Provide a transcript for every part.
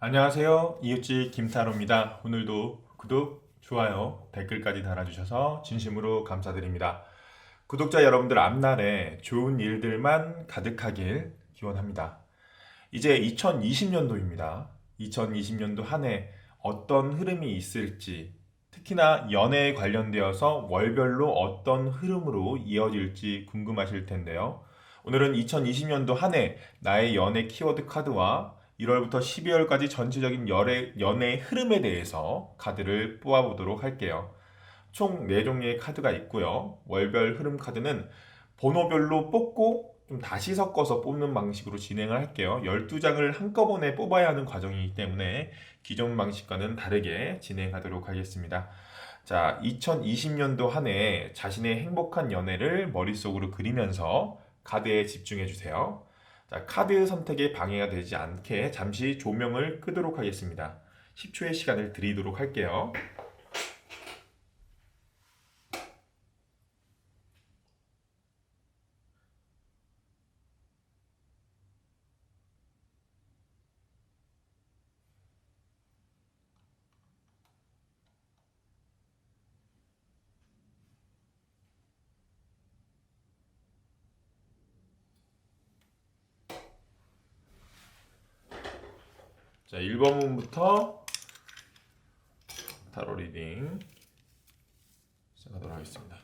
안녕하세요. 이웃집 김타로입니다. 오늘도 구독, 좋아요, 댓글까지 달아주셔서 진심으로 감사드립니다. 구독자 여러분들 앞날에 좋은 일들만 가득하길 기원합니다. 이제 2020년도입니다. 2020년도 한 해 어떤 흐름이 있을지, 특히나 연애에 관련되어서 월별로 어떤 흐름으로 이어질지 궁금하실 텐데요. 오늘은 2020년도 한 해 나의 연애 키워드 카드와 1월부터 12월까지 전체적인 연애 흐름에 대해서 카드를 뽑아보도록 할게요. 총 4종류의 카드가 있고요. 월별 흐름 카드는 번호별로 뽑고 좀 다시 섞어서 뽑는 방식으로 진행을 할게요. 12장을 한꺼번에 뽑아야 하는 과정이기 때문에 기존 방식과는 다르게 진행하도록 하겠습니다. 자, 2020년도 한 해 자신의 행복한 연애를 머릿속으로 그리면서 카드에 집중해 주세요. 자, 카드 선택에 방해가 되지 않게 잠시 조명을 끄도록 하겠습니다. 10초의 시간을 드리도록 할게요. 자, 1번 문부터 타로 리딩 시작하도록 하겠습니다.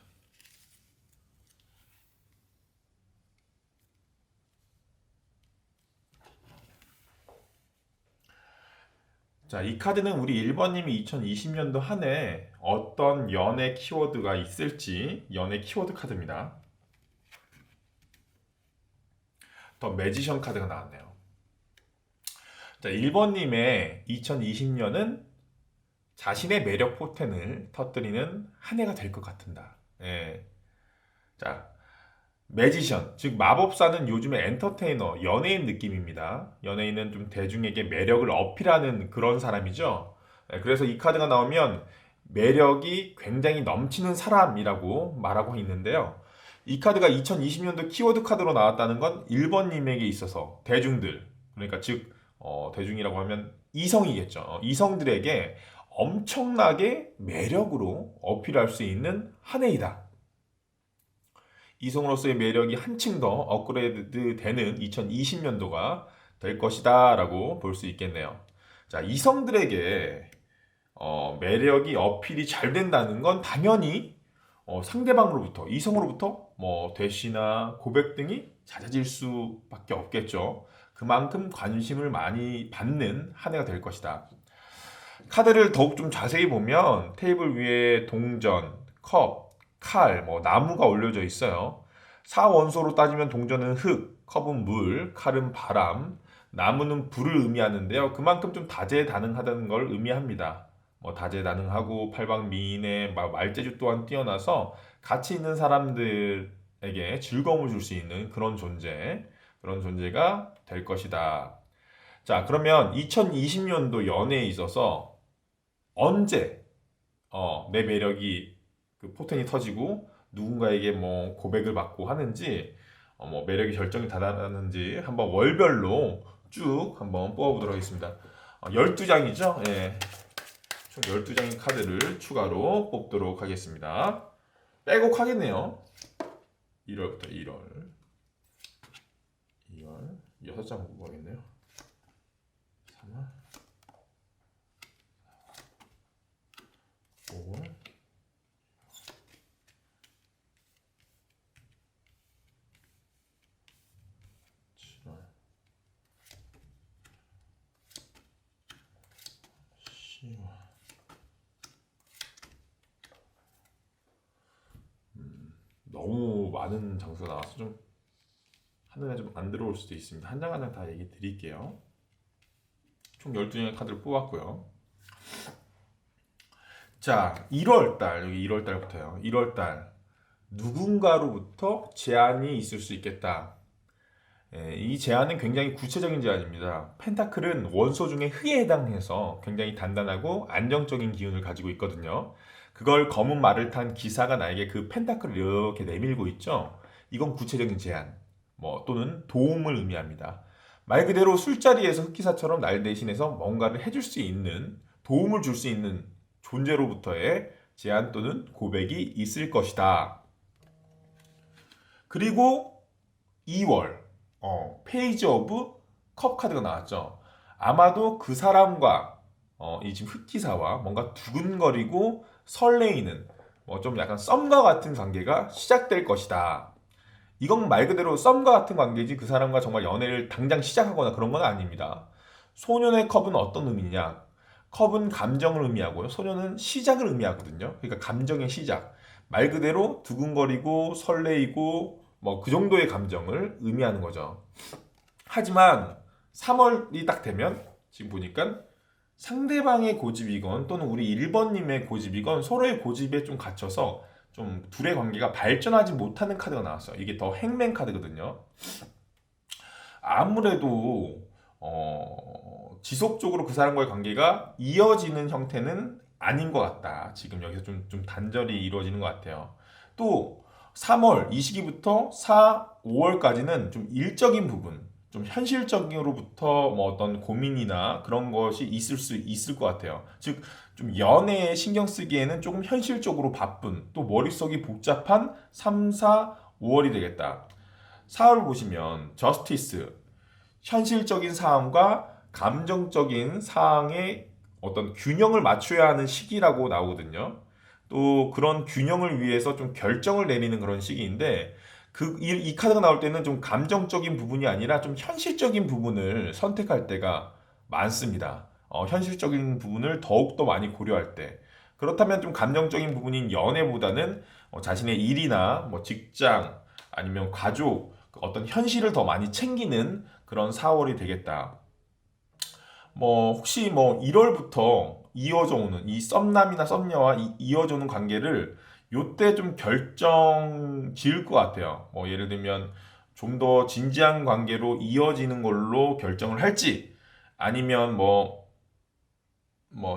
자, 이 카드는 우리 1번님이 2020년도 한 해 어떤 연애 키워드가 있을지 연애 키워드 카드입니다. 더 매지션 카드가 나왔네요. 자, 1번님의 2020년은 자신의 매력 포텐을 터뜨리는 한 해가 될 것 같은다. 예. 자, 매지션, 즉 마법사는 요즘의 엔터테이너, 연예인 느낌입니다. 연예인은 좀 대중에게 매력을 어필하는 그런 사람이죠. 예, 그래서 이 카드가 나오면 매력이 굉장히 넘치는 사람이라고 말하고 있는데요. 이 카드가 2020년도 키워드 카드로 나왔다는 건 1번님에게 있어서 대중들, 그러니까 즉 대중이라고 하면 이성이겠죠. 이성들에게 엄청나게 매력으로 어필할 수 있는 한 해이다. 이성으로서의 매력이 한층 더 업그레이드 되는 2020년도가 될 것이다 라고 볼 수 있겠네요. 자, 이성들에게 매력이 어필이 잘 된다는 건 당연히 상대방으로부터, 이성으로부터 뭐 대시나 고백 등이 잦아질 수밖에 없겠죠. 그만큼 관심을 많이 받는 한 해가 될 것이다. 카드를 더욱 좀 자세히 보면 테이블 위에 동전, 컵, 칼, 뭐 나무가 올려져 있어요. 사원소로 따지면 동전은 흙, 컵은 물, 칼은 바람, 나무는 불을 의미하는데요. 그만큼 좀 다재다능하다는 걸 의미합니다. 뭐 다재다능하고 팔방미인의 말재주 또한 뛰어나서 가치 있는 사람들에게 즐거움을 줄 수 있는 그런 존재가 될 것이다. 자, 그러면 2020년도 연애에 있어서 언제 내 매력이 그 포텐이 터지고 누군가에게 뭐 고백을 받고 하는지 뭐 매력이 결정이 다다르는지 한번 월별로 쭉 한번 뽑아보도록 하겠습니다. 12장이죠? 예. 총 12장의 카드를 추가로 뽑도록 하겠습니다. 빼곡 하겠네요. 1월부터 2월 6장 뽑아야겠네요. 3월 5월 7월 10월 너무 많은 장소가 나와서 좀 하늘에 좀 안 들어올 수도 있습니다. 한 장 한 장 다 얘기 드릴게요. 총 12장의 카드를 뽑았고요. 자, 1월달, 여기 1월달부터요. 1월달, 누군가로부터 제안이 있을 수 있겠다. 예, 이 제안은 굉장히 구체적인 제안입니다. 펜타클은 원소 중에 흑에 해당해서 굉장히 단단하고 안정적인 기운을 가지고 있거든요. 그걸 검은 말을 탄 기사가 나에게 그 펜타클을 이렇게 내밀고 있죠. 이건 구체적인 제안, 뭐 또는 도움을 의미합니다. 말 그대로 술자리에서 흑기사처럼 날 대신해서 뭔가를 해줄 수 있는, 도움을 줄 수 있는 존재로부터의 제안 또는 고백이 있을 것이다. 그리고 2월 페이지 오브 컵 카드가 나왔죠. 아마도 그 사람과 이 지금 흑기사와 뭔가 두근거리고 설레이는 좀 약간 썸과 같은 관계가 시작될 것이다. 이건 말 그대로 썸과 같은 관계지 그 사람과 정말 연애를 당장 시작하거나 그런 건 아닙니다. 소년의 컵은 어떤 의미냐? 컵은 감정을 의미하고요. 소년은 시작을 의미하거든요. 그러니까 감정의 시작. 말 그대로 두근거리고 설레이고 그 정도의 감정을 의미하는 거죠. 하지만 3월이 딱 되면 지금 보니까 상대방의 고집이건 또는 우리 1번님의 고집이건 서로의 고집에 좀 갇혀서 좀 둘의 관계가 발전하지 못하는 카드가 나왔어요. 이게 더 행맨 카드거든요. 아무래도 지속적으로 그 사람과의 관계가 이어지는 형태는 아닌 것 같다. 지금 여기서 좀 단절이 이루어지는 것 같아요. 또 3월 이 시기부터 4, 5월까지는 좀 일적인 부분, 좀 현실적으로부터 어떤 고민이나 그런 것이 있을 수 있을 것 같아요. 즉, 좀 연애에 신경 쓰기에는 조금 현실적으로 바쁜, 또 머릿속이 복잡한 3, 4, 5월이 되겠다. 4월 보시면 저스티스, 현실적인 사항과 감정적인 사항의 어떤 균형을 맞춰야 하는 시기라고 나오거든요. 또 그런 균형을 위해서 좀 결정을 내리는 그런 시기인데 이 카드가 나올 때는 좀 감정적인 부분이 아니라 좀 현실적인 부분을 선택할 때가 많습니다. 현실적인 부분을 더욱더 많이 고려할 때. 그렇다면 좀 감정적인 부분인 연애보다는 자신의 일이나 직장 아니면 가족 어떤 현실을 더 많이 챙기는 그런 4월이 되겠다. 혹시 1월부터 이어져 오는 이 썸남이나 썸녀와 이어져 오는 관계를 요때 좀 결정 지을 것 같아요. 예를 들면 좀 더 진지한 관계로 이어지는 걸로 결정을 할지 아니면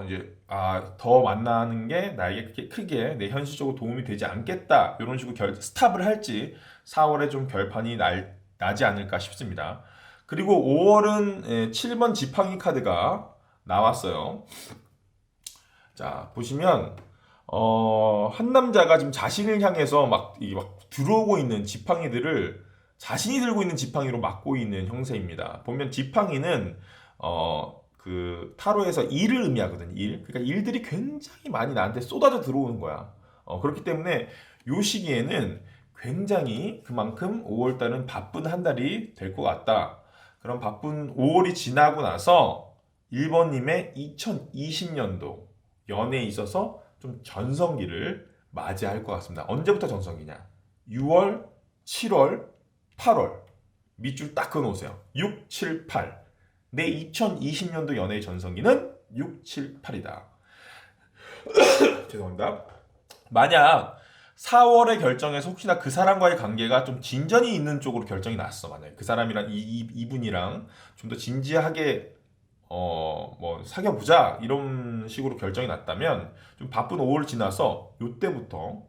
이제 더 만나는 게 나에게 크게 내 현실적으로 도움이 되지 않겠다 이런 식으로 스탑을 할지 4월에 좀 결판이 나지 않을까 싶습니다. 그리고 5월은 7번 지팡이 카드가 나왔어요. 자, 보시면 한 남자가 지금 자신을 향해서 이게 막 들어오고 있는 지팡이들을 자신이 들고 있는 지팡이로 막고 있는 형세입니다. 보면 지팡이는 그 타로에서 일을 의미하거든요. 일. 그러니까 일들이 굉장히 많이 나한테 쏟아져 들어오는 거야. 그렇기 때문에 요 시기에는 굉장히 그만큼 5월달은 바쁜 한 달이 될 것 같다. 그럼 바쁜 5월이 지나고 나서 1번님의 2020년도 연애에 있어서 좀 전성기를 맞이할 것 같습니다. 언제부터 전성기냐? 6월, 7월, 8월. 밑줄 딱 그어놓으세요. 6, 7, 8. 내 2020년도 연애의 전성기는 6, 7, 8이다. 죄송합니다. 만약 4월의 결정에서 혹시나 그 사람과의 관계가 좀 진전이 있는 쪽으로 결정이 났어. 만약에 그 사람이랑 이분이랑 좀 더 진지하게 사귀어보자 이런 식으로 결정이 났다면 좀 바쁜 5월 지나서 요때부터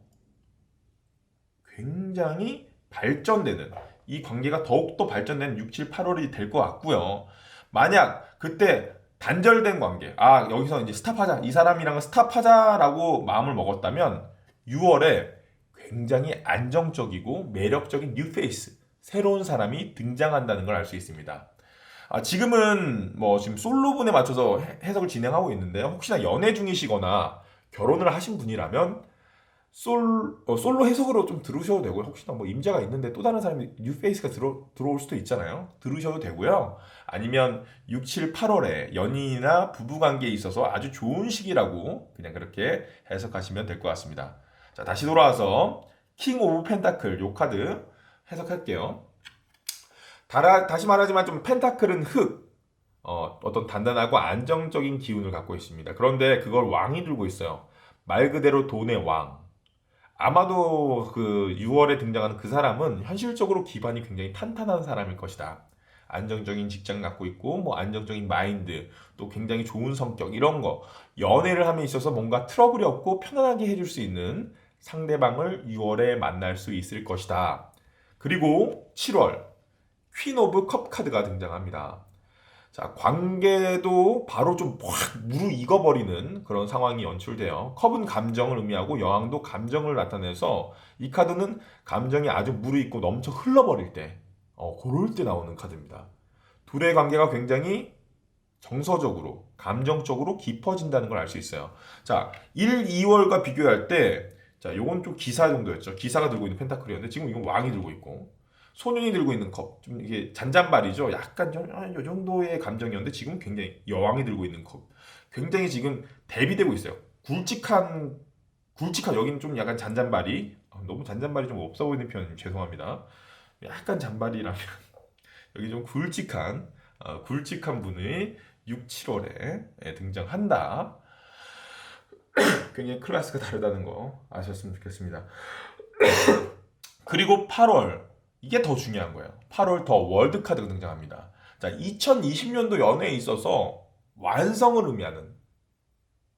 굉장히 발전되는 이 관계가 더욱더 발전되는 6, 7, 8월이 될 것 같고요. 만약 그때 단절된 관계, 여기서 이제 스탑하자, 이 사람이랑은 스탑하자라고 마음을 먹었다면 6월에 굉장히 안정적이고 매력적인 뉴페이스, 새로운 사람이 등장한다는 걸 알 수 있습니다. 지금은 지금 솔로분에 맞춰서 해석을 진행하고 있는데요. 혹시나 연애 중이시거나 결혼을 하신 분이라면 솔로 해석으로 좀 들으셔도 되고요. 혹시나 임자가 있는데 또 다른 사람이 뉴페이스가 들어올 수도 있잖아요. 들으셔도 되고요. 아니면 6, 7, 8월에 연인이나 부부관계에 있어서 아주 좋은 시기라고 그냥 그렇게 해석하시면 될 것 같습니다. 자, 다시 돌아와서 킹 오브 펜타클 요 카드 해석할게요. 다시 말하지만 좀 펜타클은 흙, 어떤 단단하고 안정적인 기운을 갖고 있습니다. 그런데 그걸 왕이 들고 있어요. 말 그대로 돈의 왕. 아마도 그 6월에 등장하는 그 사람은 현실적으로 기반이 굉장히 탄탄한 사람일 것이다. 안정적인 직장 갖고 있고, 안정적인 마인드, 또 굉장히 좋은 성격, 이런 거. 연애를 함에 있어서 뭔가 트러블이 없고 편안하게 해줄 수 있는 상대방을 6월에 만날 수 있을 것이다. 그리고 7월. 퀸 오브 컵 카드가 등장합니다. 자, 관계도 바로 좀 확 무르익어버리는 그런 상황이 연출돼요. 컵은 감정을 의미하고 여왕도 감정을 나타내서 이 카드는 감정이 아주 무르익고 넘쳐 흘러버릴 때, 그럴 때 나오는 카드입니다. 둘의 관계가 굉장히 정서적으로, 감정적으로 깊어진다는 걸 알 수 있어요. 자, 1, 2월과 비교할 때, 자, 요건 좀 기사 정도였죠. 기사가 들고 있는 펜타클이었는데, 지금 이건 왕이 들고 있고, 소년이 들고 있는 컵, 좀 이게 잔잔바리죠. 약간 요 정도의 감정이었는데, 지금 굉장히 여왕이 들고 있는 컵. 굉장히 지금 대비되고 있어요. 굵직한, 여기는 좀 약간 잔잔바리. 너무 잔잔바리 좀 없어 보이는 표현 죄송합니다. 약간 잔바리라면, 여기 좀 굵직한 분이 6, 7월에 등장한다. 굉장히 클래스가 다르다는 거 아셨으면 좋겠습니다. 그리고 8월 이게 더 중요한 거예요. 8월 더 월드 카드가 등장합니다. 자, 2020년도 연애에 있어서 완성을 의미하는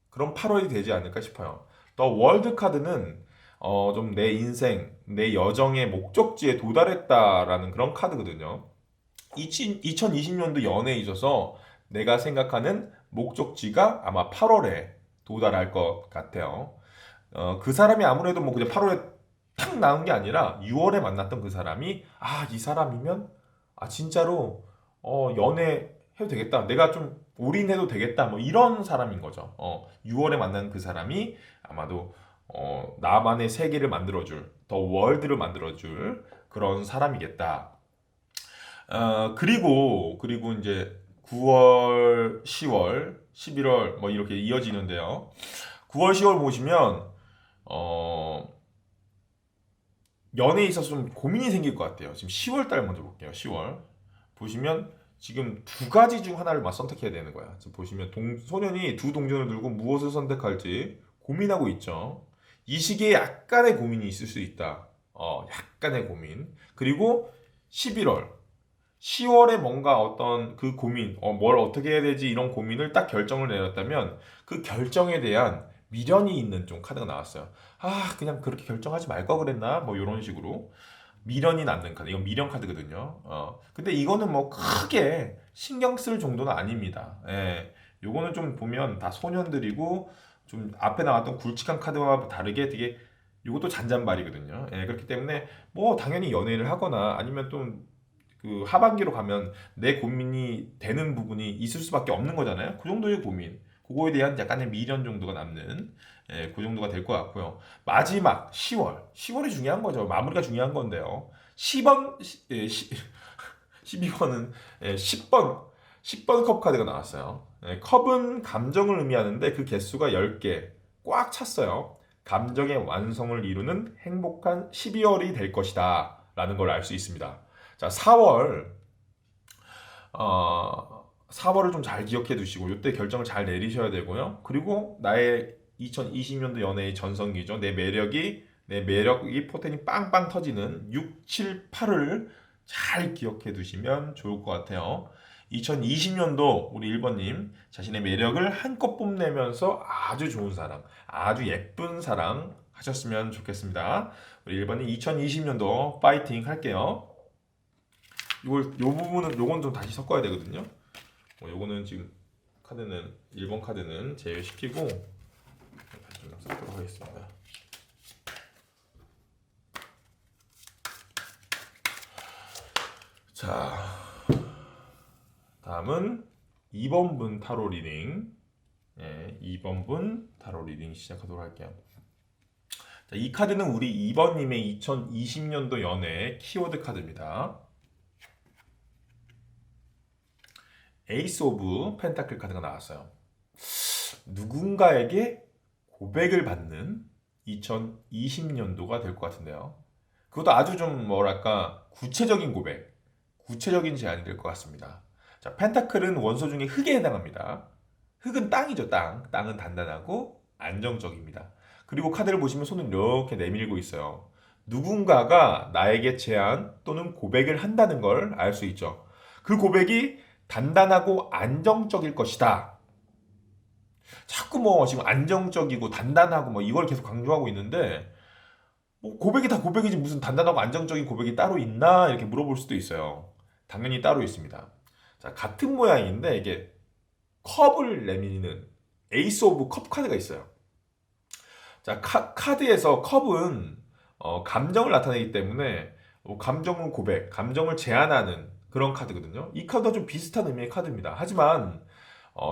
그런 8월이 되지 않을까 싶어요. 더 월드 카드는 좀 내 인생, 내 여정의 목적지에 도달했다라는 그런 카드거든요. 2020년도 연애에 있어서 내가 생각하는 목적지가 아마 8월에 도달할 것 같아요. 그 사람이 아무래도 뭐 그냥 8월에 탁 나온 게 아니라 6월에 만났던 그 사람이 이 사람이면 진짜로 연애해도 되겠다. 내가 좀 올인해도 되겠다. 뭐 이런 사람인 거죠. 6월에 만난 그 사람이 아마도 나만의 세계를 만들어줄, 더 월드를 만들어줄 그런 사람이겠다. 그리고 이제 9월, 10월, 11월 뭐 이렇게 이어지는데요. 9월, 10월 보시면 연애에 있어서 좀 고민이 생길 것 같아요. 지금 10월 달 먼저 볼게요. 10월 보시면 지금 두 가지 중 하나를 선택해야 되는 거야. 지금 보시면 소년이 두 동전을 들고 무엇을 선택할지 고민하고 있죠. 이 시기에 약간의 고민이 있을 수 있다. 약간의 고민. 그리고 11월 10월에 뭔가 어떤 그 고민, 뭘 어떻게 해야 되지 이런 고민을 딱 결정을 내렸다면 그 결정에 대한 미련이 있는 좀 카드가 나왔어요. 그냥 그렇게 결정하지 말 걸 그랬나? 뭐 이런 식으로 미련이 남는 카드. 이건 미련 카드거든요. 근데 이거는 뭐 크게 신경 쓸 정도는 아닙니다. 예. 요거는 좀 보면 다 소년들이고 좀 앞에 나왔던 굵직한 카드와 다르게 되게 이것도 잔잔바리거든요. 예, 그렇기 때문에 뭐 당연히 연애를 하거나 아니면 또 그 하반기로 가면 내 고민이 되는 부분이 있을 수밖에 없는 거잖아요. 그 정도의 고민, 그거에 대한 약간의 미련 정도가 남는 그 정도가 될 것 같고요. 마지막 10월이 중요한 거죠. 마무리가 중요한 건데요. 10번, 12번은 10번 컵 카드가 나왔어요. 컵은 감정을 의미하는데 그 개수가 10개 꽉 찼어요. 감정의 완성을 이루는 행복한 12월이 될 것이다 라는 걸 알 수 있습니다. 자, 4월을 좀 잘 기억해 두시고 이때 결정을 잘 내리셔야 되고요. 그리고 나의 2020년도 연애의 전성기죠. 내 매력이 포텐이 빵빵 터지는 6, 7, 8을 잘 기억해 두시면 좋을 것 같아요. 2020년도 우리 1번님 자신의 매력을 한껏 뽐내면서 아주 좋은 사랑, 아주 예쁜 사랑 하셨으면 좋겠습니다. 우리 1번님 2020년도 파이팅 할게요. 요건 좀 다시 섞어야 되거든요. 요거는 지금 1번 카드는 제외시키고 다시 좀 섞도록 하겠습니다. 자, 다음은 2번 분 타로 리딩. 2번 분 타로 리딩 시작하도록 할게요. 자, 이 카드는 우리 2번님의 2020년도 연애 키워드 카드입니다. 에이스 오브 펜타클 카드가 나왔어요. 누군가에게 고백을 받는 2020년도가 될 것 같은데요. 그것도 아주 좀 뭐랄까 구체적인 고백, 구체적인 제안이 될 것 같습니다. 자, 펜타클은 원소 중에 흙에 해당합니다. 흙은 땅이죠, 땅. 땅은 단단하고 안정적입니다. 그리고 카드를 보시면 손을 이렇게 내밀고 있어요. 누군가가 나에게 제안 또는 고백을 한다는 걸 알 수 있죠. 그 고백이 단단하고 안정적일 것이다. 자꾸 뭐 지금 안정적이고 단단하고 뭐 이걸 계속 강조하고 있는데 뭐 고백이 다 고백이지 무슨 단단하고 안정적인 고백이 따로 있나 이렇게 물어볼 수도 있어요. 당연히 따로 있습니다. 자, 같은 모양인데 이게 컵을 내미는 에이스 오브 컵 카드가 있어요. 자, 카드에서 컵은 감정을 나타내기 때문에 감정을 고백, 감정을 제안하는 그런 카드거든요. 이 카드와 좀 비슷한 의미의 카드입니다. 하지만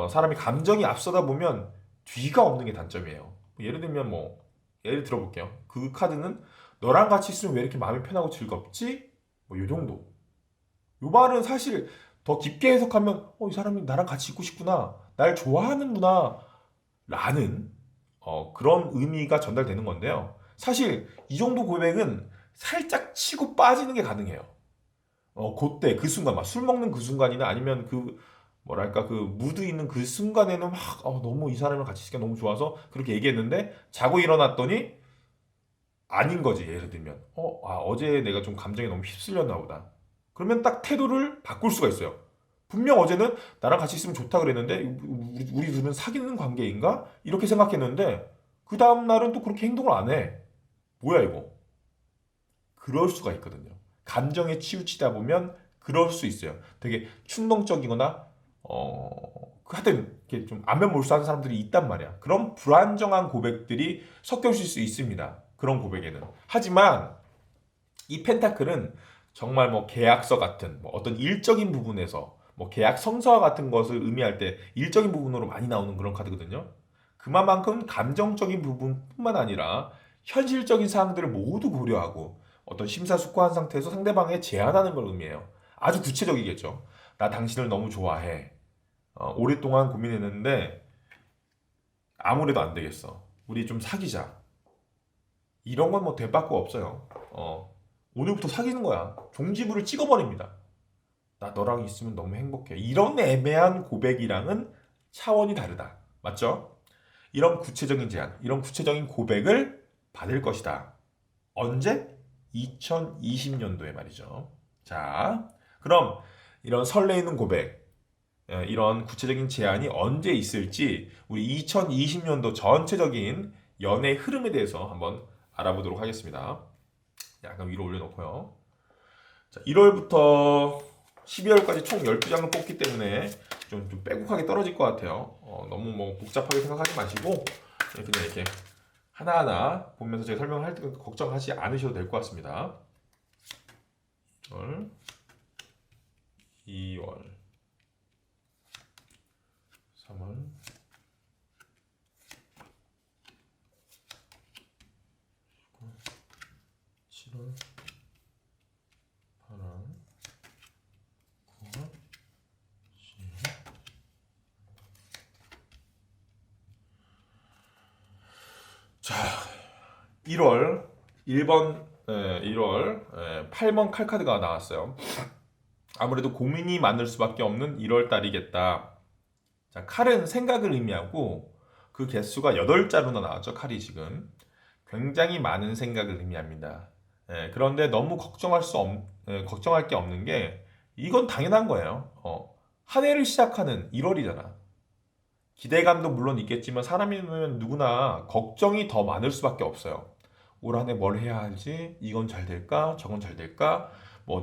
사람이 감정이 앞서다 보면 뒤가 없는 게 단점이에요. 예를 들면 예를 들어볼게요. 그 카드는 너랑 같이 있으면 왜 이렇게 마음이 편하고 즐겁지? 이 정도. 요 말은 사실 더 깊게 해석하면 이 사람이 나랑 같이 있고 싶구나. 날 좋아하는구나. 라는 그런 의미가 전달되는 건데요. 사실 이 정도 고백은 살짝 치고 빠지는 게 가능해요. 그때 그 순간 막 술 먹는 그 순간이나 아니면 그 뭐랄까 그 무드 있는 그 순간에는 막 너무 이 사람이랑 같이 있으니까 너무 좋아서 그렇게 얘기했는데 자고 일어났더니 아닌 거지. 예를 들면 어제 내가 좀 감정에 너무 휩쓸렸나 보다. 그러면 딱 태도를 바꿀 수가 있어요. 분명 어제는 나랑 같이 있으면 좋다 그랬는데 우리 둘은 사귀는 관계인가? 이렇게 생각했는데 그 다음 날은 또 그렇게 행동을 안 해. 뭐야 이거? 그럴 수가 있거든요. 감정에 치우치다 보면 그럴 수 있어요. 되게 충동적이거나 하여튼 이렇게 좀 안면몰수하는 사람들이 있단 말이야. 그런 불안정한 고백들이 섞여 있을 수 있습니다. 그런 고백에는. 하지만 이 펜타클은 정말 계약서 같은 어떤 일적인 부분에서 계약 성사와 같은 것을 의미할 때 일적인 부분으로 많이 나오는 그런 카드거든요. 그만큼 감정적인 부분뿐만 아니라 현실적인 사항들을 모두 고려하고 어떤 심사숙고한 상태에서 상대방에 제안하는 걸 의미해요. 아주 구체적이겠죠. 나 당신을 너무 좋아해. 오랫동안 고민했는데 아무래도 안 되겠어. 우리 좀 사귀자. 이런 건 될 바가 없어요. 오늘부터 사귀는 거야. 종지부를 찍어버립니다. 나 너랑 있으면 너무 행복해. 이런 애매한 고백이랑은 차원이 다르다. 맞죠? 이런 구체적인 제안, 이런 구체적인 고백을 받을 것이다. 언제? 2020년도에 말이죠. 자, 그럼 이런 설레이는 고백, 이런 구체적인 제안이 언제 있을지 우리 2020년도 전체적인 연애 흐름에 대해서 한번 알아보도록 하겠습니다. 약간 위로 올려놓고요. 자, 1월부터 12월까지 총 12장을 뽑기 때문에 좀 빼곡하게 떨어질 것 같아요. 너무 복잡하게 생각하지 마시고 그냥 이렇게 하나하나 보면서 제가 설명을 할 때 걱정하지 않으셔도 될 것 같습니다. 1월, 2월, 3월, 7월, 8월, 9월, 10월. 자, 1월 8번 칼카드가 나왔어요. 아무래도 고민이 많을 수밖에 없는 1월 달이겠다. 자, 칼은 생각을 의미하고 그 개수가 8자루나 나왔죠. 칼이 지금 굉장히 많은 생각을 의미합니다. 그런데 너무 걱정할 게 없는 게 이건 당연한 거예요. 한 해를 시작하는 1월이잖아. 기대감도 물론 있겠지만 사람이면 누구나 걱정이 더 많을 수밖에 없어요. 올 한 해 뭘 해야 할지, 이건 잘 될까, 저건 잘 될까,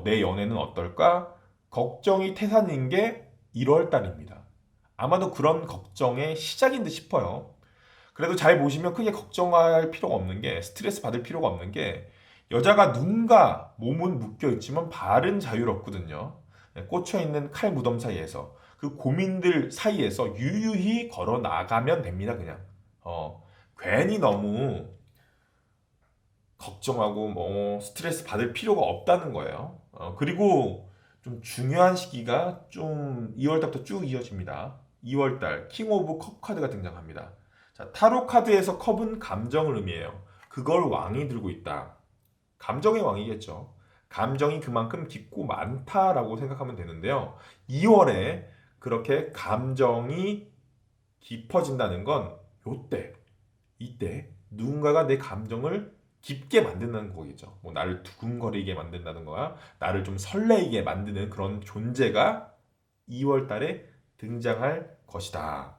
내 연애는 어떨까? 걱정이 태산인 게 1월 달입니다. 아마도 그런 걱정의 시작인 듯 싶어요. 그래도 잘 보시면 크게 걱정할 필요가 없는 게, 스트레스 받을 필요가 없는 게, 여자가 눈과 몸은 묶여 있지만 발은 자유롭거든요. 꽂혀 있는 칼 무덤 사이에서 그 고민들 사이에서 유유히 걸어 나가면 됩니다. 그냥 괜히 너무 걱정하고 스트레스 받을 필요가 없다는 거예요. 그리고 좀 중요한 시기가 좀 2월 달부터 쭉 이어집니다. 2월 달 킹 오브 컵 카드가 등장합니다. 자, 타로 카드에서 컵은 감정을 의미해요. 그걸 왕이 들고 있다. 감정의 왕이겠죠. 감정이 그만큼 깊고 많다라고 생각하면 되는데요. 2월에 그렇게 감정이 깊어진다는 건 이때 누군가가 내 감정을 깊게 만든다는 거겠죠. 나를 두근거리게 만든다는 거야. 나를 좀 설레이게 만드는 그런 존재가 2월 달에 등장할 것이다.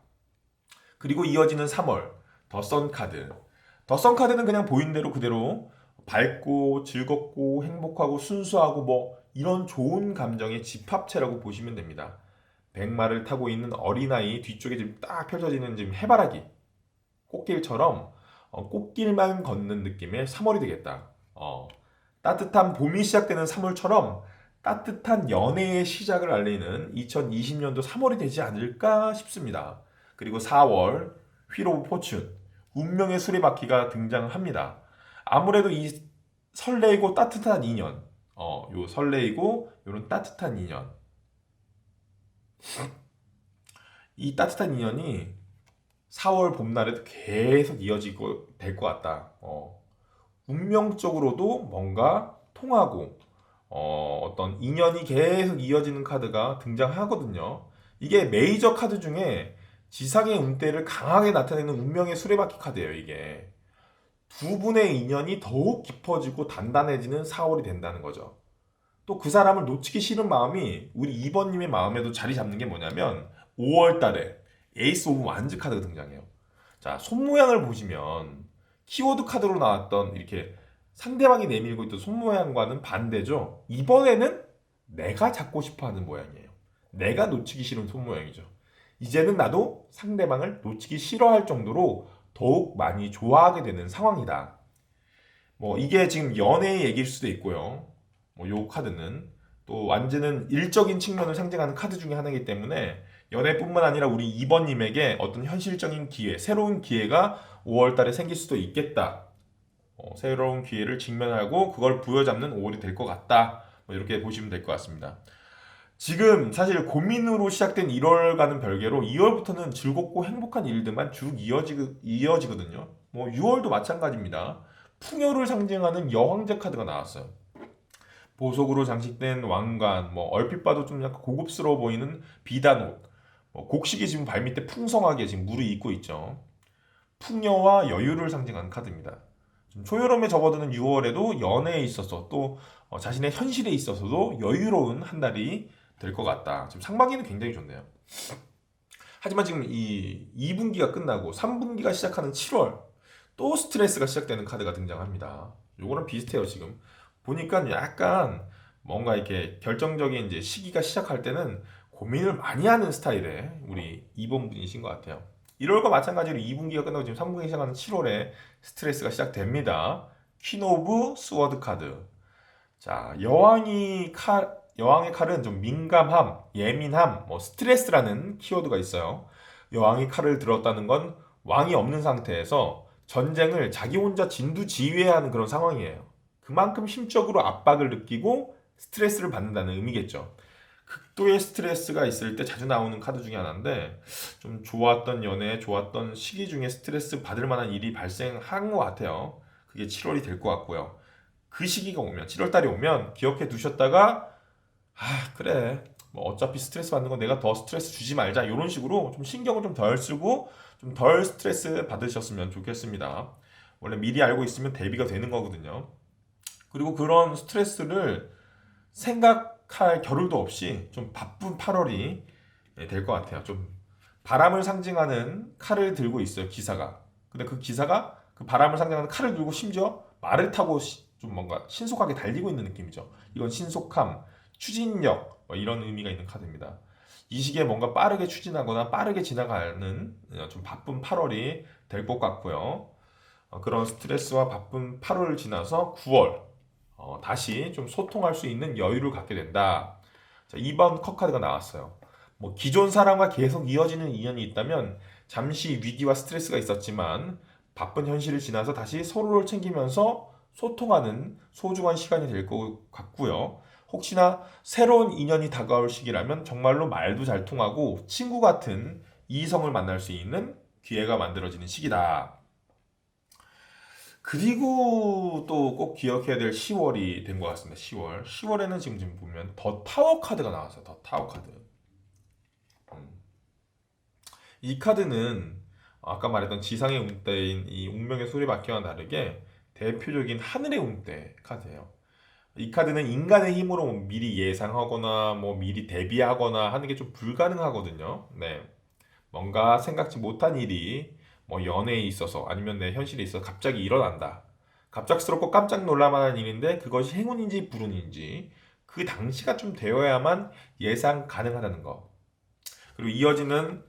그리고 이어지는 3월 더 선 카드. 더 선 카드는 그냥 보인 대로 그대로 밝고 즐겁고 행복하고 순수하고 이런 좋은 감정의 집합체라고 보시면 됩니다. 백마를 타고 있는 어린아이 뒤쪽에 지금 딱 펼쳐지는 지금 해바라기 꽃길처럼 꽃길만 걷는 느낌의 3월이 되겠다. 따뜻한 봄이 시작되는 3월처럼 따뜻한 연애의 시작을 알리는 2020년도 3월이 되지 않을까 싶습니다. 그리고 4월 휠 오브 포춘 운명의 수레바퀴가 등장합니다. 아무래도 이 설레이고 따뜻한 인연, 요 설레이고 요런 따뜻한 인연, 이 따뜻한 인연이 4월 봄날에도 계속 이어지고 될 것 같다. 운명적으로도 뭔가 통하고 어떤 인연이 계속 이어지는 카드가 등장하거든요. 이게 메이저 카드 중에 지상의 운대를 강하게 나타내는 운명의 수레바퀴 카드예요. 이게 두 분의 인연이 더욱 깊어지고 단단해지는 4월이 된다는 거죠. 또 그 사람을 놓치기 싫은 마음이 우리 2번님의 마음에도 자리 잡는 게 뭐냐면 5월 달에 에이스 오브 완즈 카드가 등장해요. 자, 손 모양을 보시면 키워드 카드로 나왔던 이렇게 상대방이 내밀고 있던 손 모양과는 반대죠. 이번에는 내가 잡고 싶어 하는 모양이에요. 내가 놓치기 싫은 손 모양이죠. 이제는 나도 상대방을 놓치기 싫어할 정도로 더욱 많이 좋아하게 되는 상황이다. 뭐 이게 지금 연애의 얘기일 수도 있고요. 뭐 요 카드는 또 완전은 일적인 측면을 상징하는 카드 중에 하나이기 때문에 연애뿐만 아니라 우리 2번님에게 어떤 현실적인 기회, 새로운 기회가 5월 달에 생길 수도 있겠다. 새로운 기회를 직면하고 그걸 부여잡는 5월이 될 것 같다. 뭐 이렇게 보시면 될 것 같습니다. 지금 사실 고민으로 시작된 1월과는 별개로 2월부터는 즐겁고 행복한 일들만 쭉 이어지거든요. 뭐 6월도 마찬가지입니다. 풍요를 상징하는 여황제 카드가 나왔어요. 보석으로 장식된 왕관, 뭐 얼핏 봐도 좀 약간 고급스러워 보이는 비단옷, 곡식이 지금 발밑에 풍성하게 지금 물이 있고 있죠. 풍요와 여유를 상징하는 카드입니다. 좀 초여름에 접어드는 6월에도 연애에 있어서 또 자신의 현실에 있어서도 여유로운 한 달이 될 것 같다. 지금 상반기는 굉장히 좋네요. 하지만 지금 이 2분기가 끝나고 3분기가 시작하는 7월 또 스트레스가 시작되는 카드가 등장합니다. 요거는 비슷해요. 지금 보니까 약간 뭔가 이렇게 결정적인 이제 시기가 시작할 때는 고민을 많이 하는 스타일의 우리 2번 분이신 것 같아요. 1월과 마찬가지로 2분기가 끝나고 지금 3분기 시작하는 7월에 스트레스가 시작됩니다. 퀸 오브 스워드 카드. 자, 여왕의 칼은 좀 민감함, 예민함, 뭐 스트레스라는 키워드가 있어요. 여왕이 칼을 들었다는 건 왕이 없는 상태에서 전쟁을 자기 혼자 진두지휘해야 하는 그런 상황이에요. 그만큼 심적으로 압박을 느끼고 스트레스를 받는다는 의미겠죠. 극도의 스트레스가 있을 때 자주 나오는 카드 중에 하나인데 좀 좋았던 연애, 좋았던 시기 중에 스트레스 받을 만한 일이 발생한 것 같아요. 그게 7월이 될 것 같고요. 그 시기가 오면 7월 달이 오면 기억해 두셨다가 그래 뭐 어차피 스트레스 받는 건 내가 더 스트레스 주지 말자 이런 식으로 좀 신경을 좀 덜 쓰고 좀 덜 스트레스 받으셨으면 좋겠습니다. 원래 미리 알고 있으면 대비가 되는 거거든요. 그리고 그런 스트레스를 생각할 겨를도 없이 좀 바쁜 8월이 될 것 같아요. 좀 바람을 상징하는 칼을 들고 있어요, 기사가. 근데 그 기사가 그 바람을 상징하는 칼을 들고 심지어 말을 타고 좀 뭔가 신속하게 달리고 있는 느낌이죠. 이건 신속함, 추진력 이런 의미가 있는 카드입니다. 이 시기에 뭔가 빠르게 추진하거나 빠르게 지나가는 좀 바쁜 8월이 될 것 같고요. 그런 스트레스와 바쁜 8월을 지나서 9월 다시 좀 소통할 수 있는 여유를 갖게 된다. 자, 2번 컵 카드가 나왔어요. 뭐 기존 사람과 계속 이어지는 인연이 있다면 잠시 위기와 스트레스가 있었지만 바쁜 현실을 지나서 다시 서로를 챙기면서 소통하는 소중한 시간이 될 것 같고요. 혹시나 새로운 인연이 다가올 시기라면 정말로 말도 잘 통하고 친구 같은 이성을 만날 수 있는 기회가 만들어지는 시기다. 그리고 또 꼭 기억해야 될 10월이 된 것 같습니다. 10월. 10월에는 지금 보면 더 타워 카드가 나왔어요. 더 타워 카드. 이 카드는 아까 말했던 지상의 운대인 이 운명의 소리바퀴와 다르게 대표적인 하늘의 운대 카드예요. 이 카드는 인간의 힘으로 미리 예상하거나 뭐 미리 대비하거나 하는 게 좀 불가능하거든요. 네. 뭔가 생각지 못한 일이 뭐 연애에 있어서 아니면 내 현실에 있어서 갑자기 일어난다. 갑작스럽고 깜짝 놀랄 만한 일인데 그것이 행운인지 불운인지 그 당시가 좀 되어야만 예상 가능하다는 거. 그리고 이어지는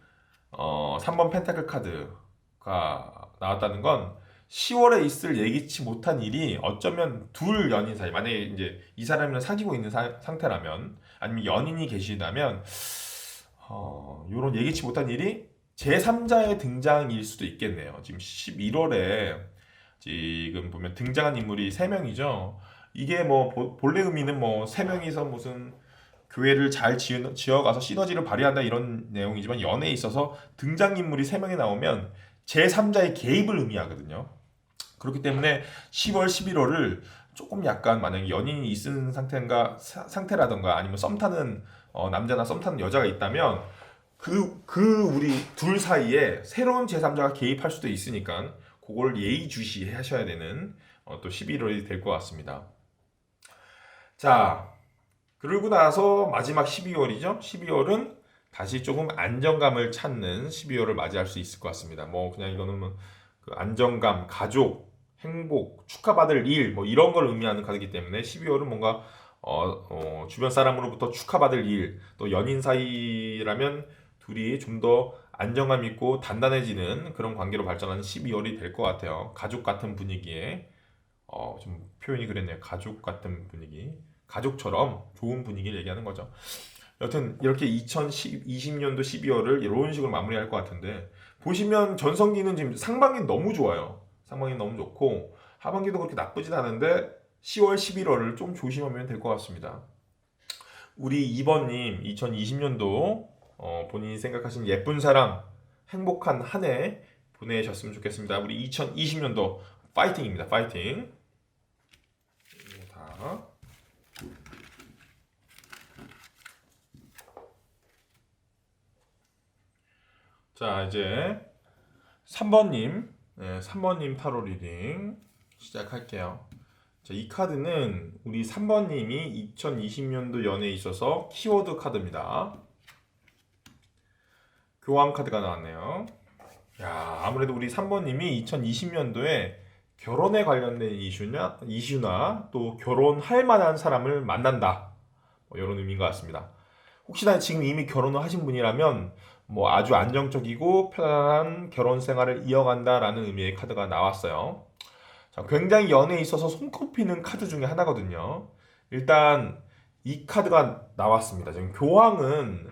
3번 펜타클 카드가 나왔다는 건 10월에 있을 예기치 못한 일이 어쩌면 둘 연인 사이, 만약에 이제 이 사람이랑 사귀고 있는 상태라면, 아니면 연인이 계시다면 이런 예기치 못한 일이 제3자의 등장일 수도 있겠네요. 지금 11월에 지금 보면 등장한 인물이 3명이죠. 이게 뭐 본래 의미는 뭐 3명이서 무슨 교회를 잘 지어가서 시너지를 발휘한다 이런 내용이지만, 연애에 있어서 등장인물이 3명이 나오면 제3자의 개입을 의미하거든요. 그렇기 때문에 10월, 11월을 조금 약간, 만약에 연인이 있는 상태라던가 아니면 썸 타는 남자나 썸 타는 여자가 있다면 우리 둘 사이에 새로운 제3자가 개입할 수도 있으니까 그걸 예의주시 하셔야 되는 또 11월이 될 것 같습니다. 자, 그러고 나서 마지막 12월이죠. 12월은 다시 조금 안정감을 찾는 12월을 맞이할 수 있을 것 같습니다. 뭐 그냥 이거는 그 안정감, 가족, 행복, 축하받을 일, 뭐 이런 걸 의미하는 카드이기 때문에 12월은 뭔가 주변 사람으로부터 축하받을 일, 또 연인 사이라면 둘이 좀 더 안정감 있고 단단해지는 그런 관계로 발전하는 12월이 될 것 같아요. 가족 같은 분위기에 좀 표현이 그랬네요. 가족 같은 분위기, 가족처럼 좋은 분위기를 얘기하는 거죠. 여튼 이렇게 2020년도 12월을 이런 식으로 마무리할 것 같은데, 보시면 전성기는 지금 상반기 너무 좋아요. 상반기 너무 좋고 하반기도 그렇게 나쁘진 않은데 10월, 11월을 좀 조심하면 될 것 같습니다. 우리 2번님 2020년도 본인이 생각하신 예쁜 사랑, 행복한 한 해 보내셨으면 좋겠습니다. 우리 2020년도 파이팅입니다. 파이팅. 다. 자, 이제 3번님, 3번님 타로 리딩 시작할게요. 자, 이 카드는 우리 3번님이 2020년도 연애에 있어서 키워드 카드입니다. 교황 카드가 나왔네요. 야, 아무래도 우리 3번님이 2020년도에 결혼에 관련된 이슈나 또 결혼할 만한 사람을 만난다, 뭐 이런 의미인 것 같습니다. 혹시나 지금 이미 결혼을 하신 분이라면 뭐 아주 안정적이고 편안한 결혼 생활을 이어간다라는 의미의 카드가 나왔어요. 자, 굉장히 연애에 있어서 손꼽히는 카드 중에 하나거든요. 일단 이 카드가 나왔습니다. 지금 교황은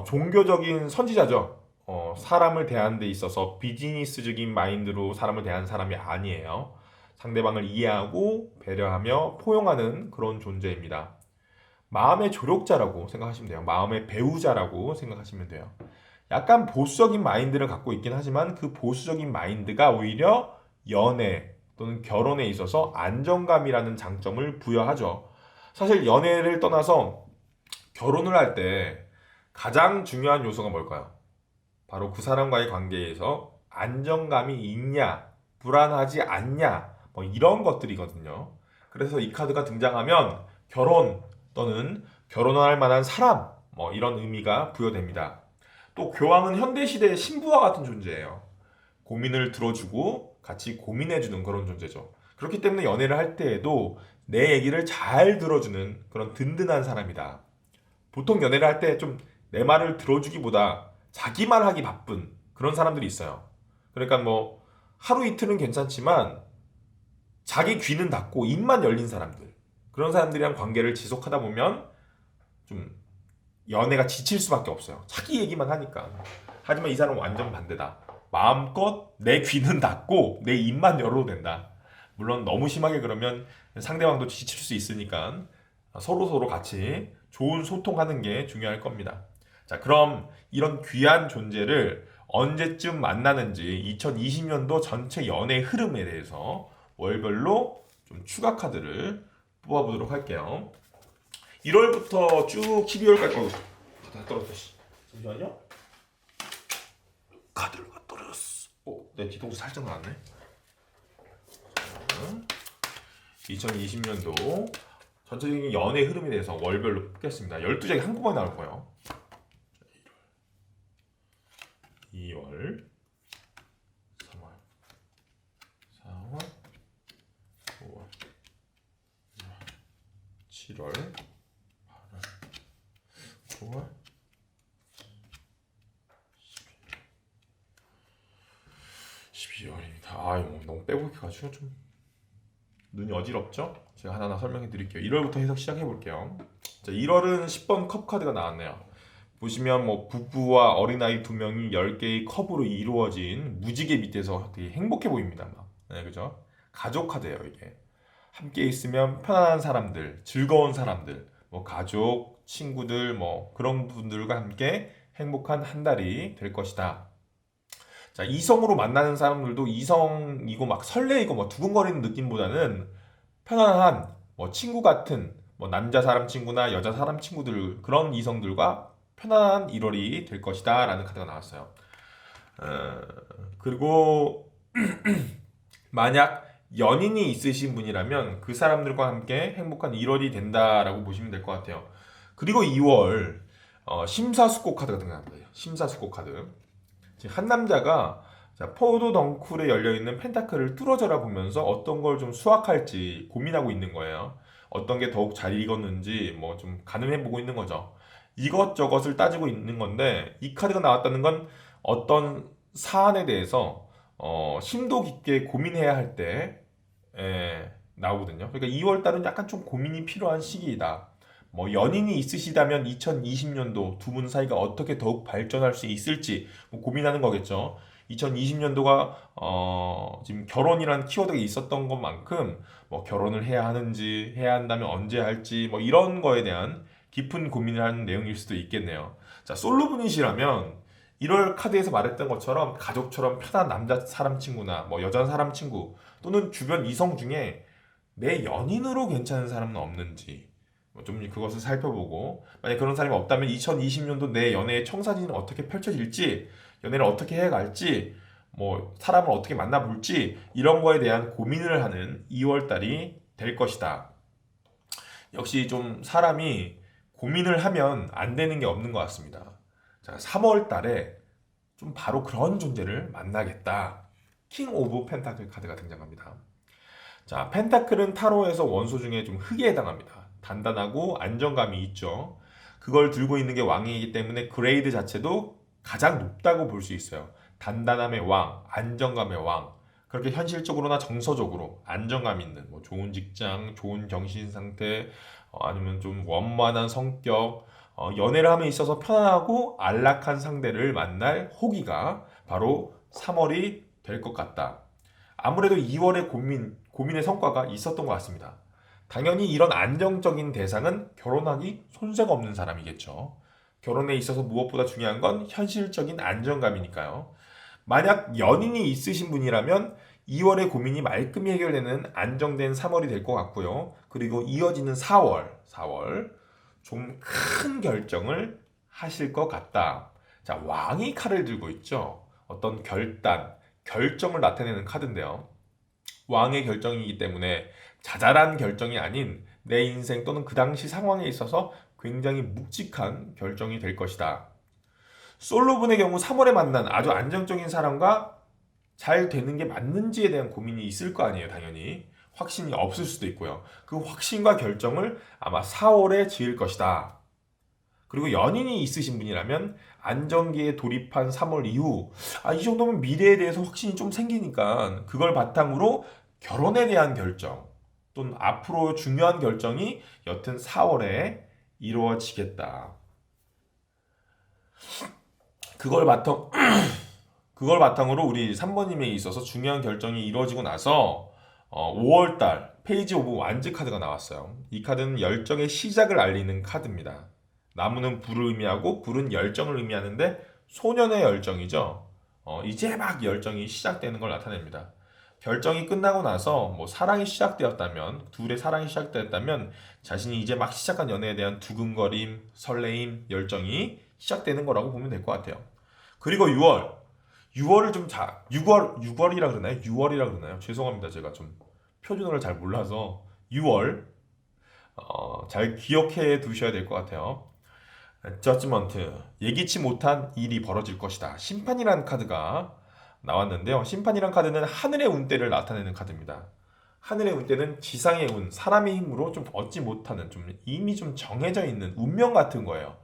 종교적인 선지자죠. 사람을 대하는 데 있어서 비즈니스적인 마인드로 사람을 대하는 사람이 아니에요. 상대방을 이해하고 배려하며 포용하는 그런 존재입니다. 마음의 조력자라고 생각하시면 돼요. 마음의 배우자라고 생각하시면 돼요. 약간 보수적인 마인드를 갖고 있긴 하지만 그 보수적인 마인드가 오히려 연애 또는 결혼에 있어서 안정감이라는 장점을 부여하죠. 사실 연애를 떠나서 결혼을 할 때 가장 중요한 요소가 뭘까요? 바로 그 사람과의 관계에서 안정감이 있냐, 불안하지 않냐, 뭐 이런 것들이거든요. 그래서 이 카드가 등장하면 결혼 또는 결혼할 만한 사람, 뭐 이런 의미가 부여됩니다. 또 교황은 현대시대의 신부와 같은 존재예요. 고민을 들어주고 같이 고민해주는 그런 존재죠. 그렇기 때문에 연애를 할 때에도 내 얘기를 잘 들어주는 그런 든든한 사람이다. 보통 연애를 할 때 좀 내 말을 들어주기보다 자기만 하기 바쁜 그런 사람들이 있어요. 그러니까 뭐 하루 이틀은 괜찮지만 자기 귀는 닫고 입만 열린 사람들, 그런 사람들이랑 관계를 지속하다 보면 좀 연애가 지칠 수밖에 없어요. 자기 얘기만 하니까. 하지만 이 사람은 완전 반대다. 마음껏 내 귀는 닫고 내 입만 열어도 된다. 물론 너무 심하게 그러면 상대방도 지칠 수 있으니까 서로 같이 좋은 소통하는 게 중요할 겁니다. 자, 그럼 이런 귀한 존재를 언제쯤 만나는지 2020년도 전체 연애 흐름에 대해서 월별로 좀 추가 카드를 뽑아보도록 할게요. 1월부터 쭉 12월까지 다 떨어졌어. 잠시만요. 카드가 떨어졌어. 내 뒤통수 살짝 나왔네. 2020년도 전체적인 연애 흐름에 대해서 월별로 뽑겠습니다. 12장이 한꺼번에 나올 거예요. 2월, 3월, 4월, 5월, 7월, 10월 12월입니다. 뭐 너무 빼곡해가지고 좀 눈이 어지럽죠? 제가 하나하나 설명해 드릴게요. 1월부터 해석 시작해 볼게요. 자, 1월은 10번 컵 카드가 나왔네요. 보시면 뭐 부부와 어린아이 2명이 10개의 컵으로 이루어진 무지개 밑에서 되게 행복해 보입니다. 막. 네, 그죠? 가족 카드예요, 이게. 함께 있으면 편안한 사람들, 즐거운 사람들, 뭐 가족, 친구들, 뭐 그런 분들과 함께 행복한 한 달이 될 것이다. 자, 이성으로 만나는 사람들도 이성이고 막 설레이고 뭐 두근거리는 느낌보다는 편안한 뭐 친구 같은 뭐 남자 사람 친구나 여자 사람 친구들 그런 이성들과 편안한 1월이 될 것이다 라는 카드가 나왔어요. 어, 그리고 만약 연인이 있으신 분이라면 그 사람들과 함께 행복한 1월이 된다라고 보시면 될 것 같아요. 그리고 2월 심사숙고 카드가 등장합니다. 심사숙고 카드. 한 남자가 포도 덩쿨에 열려있는 펜타클을 뚫어져라 보면서 어떤 걸 좀 수확할지 고민하고 있는 거예요. 어떤 게 더욱 잘 익었는지 뭐 좀 가늠해보고 있는 거죠. 이것저것을 따지고 있는 건데 이 카드가 나왔다는 건 어떤 사안에 대해서 심도 깊게 고민해야 할 때 나오거든요. 그러니까 2월 달은 약간 좀 고민이 필요한 시기이다. 뭐 연인이 있으시다면 2020년도 두 분 사이가 어떻게 더욱 발전할 수 있을지 뭐 고민하는 거겠죠. 2020년도가 지금 결혼이라는 키워드가 있었던 것만큼 뭐 결혼을 해야 하는지 해야 한다면 언제 할지 뭐 이런 거에 대한 깊은 고민을 하는 내용일 수도 있겠네요. 자, 솔로분이시라면 1월 카드에서 말했던 것처럼 가족처럼 편한 남자 사람 친구나 뭐 여자 사람 친구 또는 주변 이성 중에 내 연인으로 괜찮은 사람은 없는지 좀 그것을 살펴보고 만약 그런 사람이 없다면 2020년도 내 연애의 청사진은 어떻게 펼쳐질지 연애를 어떻게 해갈지 뭐 사람을 어떻게 만나볼지 이런 거에 대한 고민을 하는 2월달이 될 것이다. 역시 좀 사람이 고민을 하면 안 되는 게 없는 것 같습니다. 자, 3월달에 좀 바로 그런 존재를 만나겠다. 킹 오브 펜타클 카드가 등장합니다. 자, 펜타클은 타로에서 원소 중에 좀 흑에 해당합니다. 단단하고 안정감이 있죠. 그걸 들고 있는 게 왕이기 때문에 그레이드 자체도 가장 높다고 볼 수 있어요. 단단함의 왕, 안정감의 왕. 그렇게 현실적으로나 정서적으로 안정감 있는 뭐 좋은 직장, 좋은 정신 상태, 아니면 좀 원만한 성격, 연애를 함에 있어서 편안하고 안락한 상대를 만날 호기가 바로 3월이 될 것 같다. 아무래도 2월의 고민의 성과가 있었던 것 같습니다. 당연히 이런 안정적인 대상은 결혼하기 손색 없는 사람이겠죠. 결혼에 있어서 무엇보다 중요한 건 현실적인 안정감이니까요. 만약 연인이 있으신 분이라면 2월의 고민이 말끔히 해결되는 안정된 3월이 될 것 같고요. 그리고 이어지는 4월 좀 큰 결정을 하실 것 같다. 자, 왕이 칼을 들고 있죠. 어떤 결정을 나타내는 카드인데요. 왕의 결정이기 때문에 자잘한 결정이 아닌 내 인생 또는 그 당시 상황에 있어서 굉장히 묵직한 결정이 될 것이다. 솔로분의 경우 3월에 만난 아주 안정적인 사람과 잘 되는 게 맞는지에 대한 고민이 있을 거 아니에요, 당연히. 확신이 없을 수도 있고요. 그 확신과 결정을 아마 4월에 지을 것이다. 그리고 연인이 있으신 분이라면 안정기에 돌입한 3월 이후 이 정도면 미래에 대해서 확신이 좀 생기니까 그걸 바탕으로 결혼에 대한 결정 또는 앞으로 중요한 결정이 여튼 4월에 이루어지겠다. 그걸 바탕으로 우리 3번님에 있어서 중요한 결정이 이루어지고 나서 5월달 페이지 오브 완즈 카드가 나왔어요. 이 카드는 열정의 시작을 알리는 카드입니다. 나무는 불을 의미하고 불은 열정을 의미하는데 소년의 열정이죠. 이제 막 열정이 시작되는 걸 나타냅니다. 결정이 끝나고 나서 뭐 사랑이 시작되었다면 둘의 사랑이 시작되었다면 자신이 이제 막 시작한 연애에 대한 두근거림, 설레임, 열정이 시작되는 거라고 보면 될 것 같아요. 그리고 6월을 좀 6월이라 그러나요? 6월이라 그러나요? 죄송합니다. 제가 좀 표준어를 잘 몰라서 6월 잘 기억해 두셔야 될 것 같아요. 저지먼트, 예기치 못한 일이 벌어질 것이다. 심판이라는 카드가 나왔는데요. 심판이라는 카드는 하늘의 운대를 나타내는 카드입니다. 하늘의 운대는 지상의 운, 사람의 힘으로 좀 얻지 못하는 좀 이미 좀 정해져 있는 운명 같은 거예요.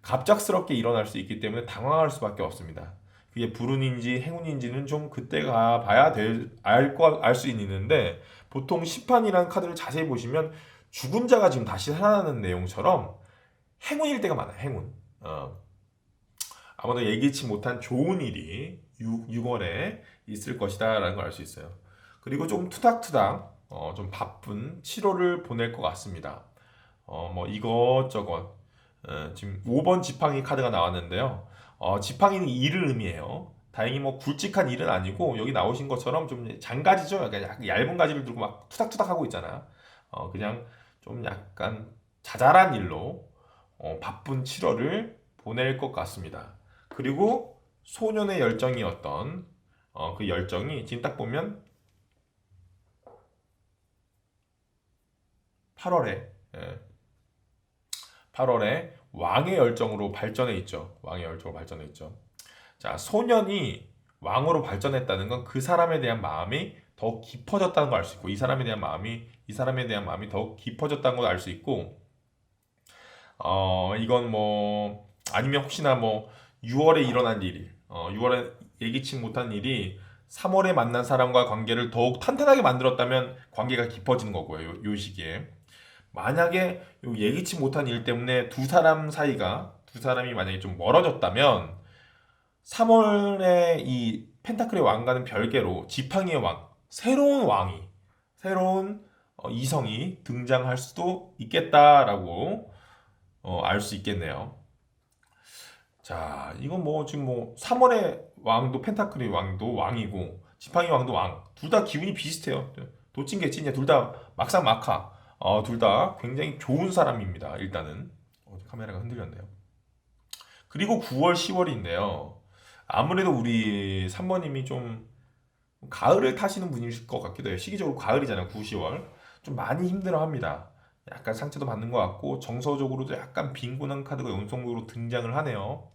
갑작스럽게 일어날 수 있기 때문에 당황할 수밖에 없습니다. 그게 불운인지 행운인지는 좀 그때 가 봐야 알 수 있는데, 보통 심판이라는 카드를 자세히 보시면 죽은 자가 지금 다시 살아나는 내용처럼 행운일 때가 많아요. 행운. 아마도 예기치 못한 좋은 일이 6월에 있을 것이다 라는 걸 알 수 있어요. 그리고 좀 투닥투닥 좀 바쁜 7월을 보낼 것 같습니다. 뭐 이것저것 지금 5번 지팡이 카드가 나왔는데요. 지팡이는 일을 의미해요. 다행히 뭐 굵직한 일은 아니고 여기 나오신 것처럼 좀 장가지죠. 약간 얇은 가지를 들고 막 투닥투닥 하고 있잖아요. 그냥 좀 약간 자잘한 일로 바쁜 7월을 보낼 것 같습니다. 그리고 소년의 열정이었던 그 열정이 지금 딱 보면 8월에 8월에 왕의 열정으로 발전해 있죠. 왕의 열정으로 발전해 있죠. 자, 소년이 왕으로 발전했다는 건 그 사람에 대한 마음이 더 깊어졌다는 걸 알 수 있고, 이 사람에 대한 마음이 더 깊어졌다는 걸 알 수 있고, 이건 뭐 아니면 혹시나 뭐 6월에 일어난 일이, 6월에 예기치 못한 일이 3월에 만난 사람과 관계를 더욱 탄탄하게 만들었다면 관계가 깊어지는 거고요. 요 시기에. 만약에 예기치 못한 일 때문에 두 사람이 만약에 좀 멀어졌다면 3월에 이 펜타클의 왕과는 별개로 지팡이의 왕, 새로운 이성이 등장할 수도 있겠다라고 알 수 있겠네요. 자, 이건 뭐 지금 뭐 3월의 왕도 펜타클의 왕도 왕이고 지팡이 왕도 왕, 둘 다 기분이 비슷해요. 도찐 개찐이야, 둘 다 막상 막하. 둘 다 굉장히 좋은 사람입니다. 일단은 카메라가 흔들렸네요. 그리고 9월, 10월인데요. 아무래도 우리 3번님이 좀 가을을 타시는 분이실 것 같기도 해요. 시기적으로 가을이잖아요. 9, 10월. 좀 많이 힘들어합니다. 약간 상처도 받는 것 같고 정서적으로도 약간 빈곤한 카드가 연속으로 등장을 하네요.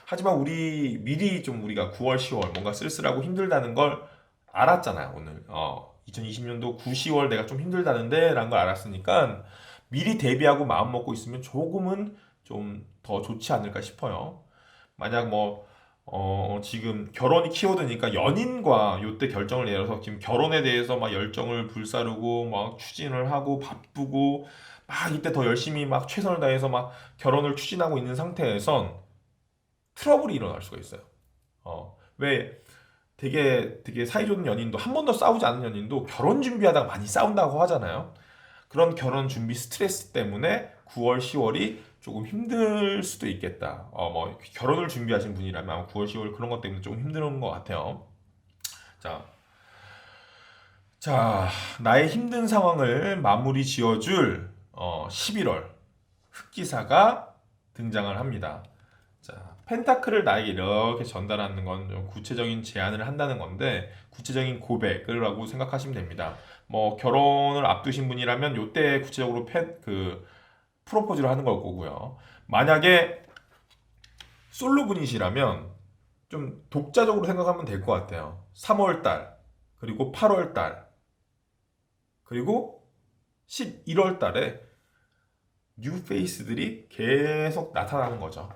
하지만 우리 미리 좀 우리가 9월, 10월 뭔가 쓸쓸하고 힘들다는 걸 알았잖아요. 오늘 2020년도 9, 10월 내가 좀 힘들다는데 라는 걸 알았으니까 미리 대비하고 마음 먹고 있으면 조금은 좀 더 좋지 않을까 싶어요. 만약 뭐 지금 결혼이 키워드니까 연인과 요때 결정을 내려서 지금 결혼에 대해서 막 열정을 불사르고 막 추진을 하고 바쁘고 막 이때 더 열심히 막 최선을 다해서 막 결혼을 추진하고 있는 상태에선 트러블이 일어날 수가 있어요. 왜 되게 사이좋은 연인도 한 번도 싸우지 않은 연인도 결혼 준비하다가 많이 싸운다고 하잖아요. 그런 결혼 준비 스트레스 때문에 9월, 10월이 조금 힘들 수도 있겠다. 뭐 결혼을 준비하신 분이라면 아마 9월, 10월 그런 것 때문에 조금 힘든 것 같아요. 자, 자, 나의 힘든 상황을 마무리 지어줄 11월 흑기사가 등장을 합니다. 자, 펜타클을 나에게 이렇게 전달하는 건 좀 구체적인 제안을 한다는 건데 구체적인 고백을 라고 생각하시면 됩니다. 뭐 결혼을 앞두신 분이라면 요때 구체적으로 프로포즈를 하는 걸 거고요. 만약에 솔로 분이시라면 좀 독자적으로 생각하면 될 것 같아요. 3월 달, 그리고 8월 달, 그리고 11월 달에 뉴 페이스들이 계속 나타나는 거죠.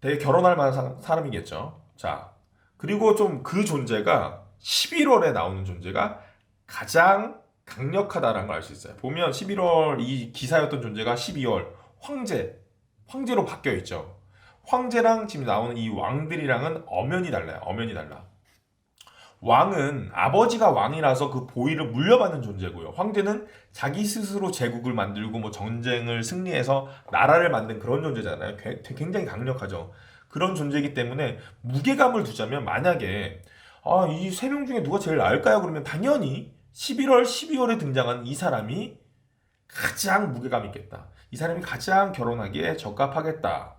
되게 결혼할 만한 사람이겠죠. 자, 그리고 좀 그 존재가 11월에 나오는 존재가 가장 강력하다라는 걸 알 수 있어요. 보면 11월 이 기사였던 존재가 12월 황제로 바뀌어 있죠. 황제랑 지금 나오는 이 왕들이랑은 엄연히 달라요. 엄연히 달라. 왕은 아버지가 왕이라서 그 보위를 물려받는 존재고요. 황제는 자기 스스로 제국을 만들고 뭐 전쟁을 승리해서 나라를 만든 그런 존재잖아요. 굉장히 강력하죠. 그런 존재이기 때문에 무게감을 두자면 만약에 이 세 명 중에 누가 제일 나을까요? 그러면 당연히 11월, 12월에 등장한 이 사람이 가장 무게감 있겠다. 이 사람이 가장 결혼하기에 적합하겠다.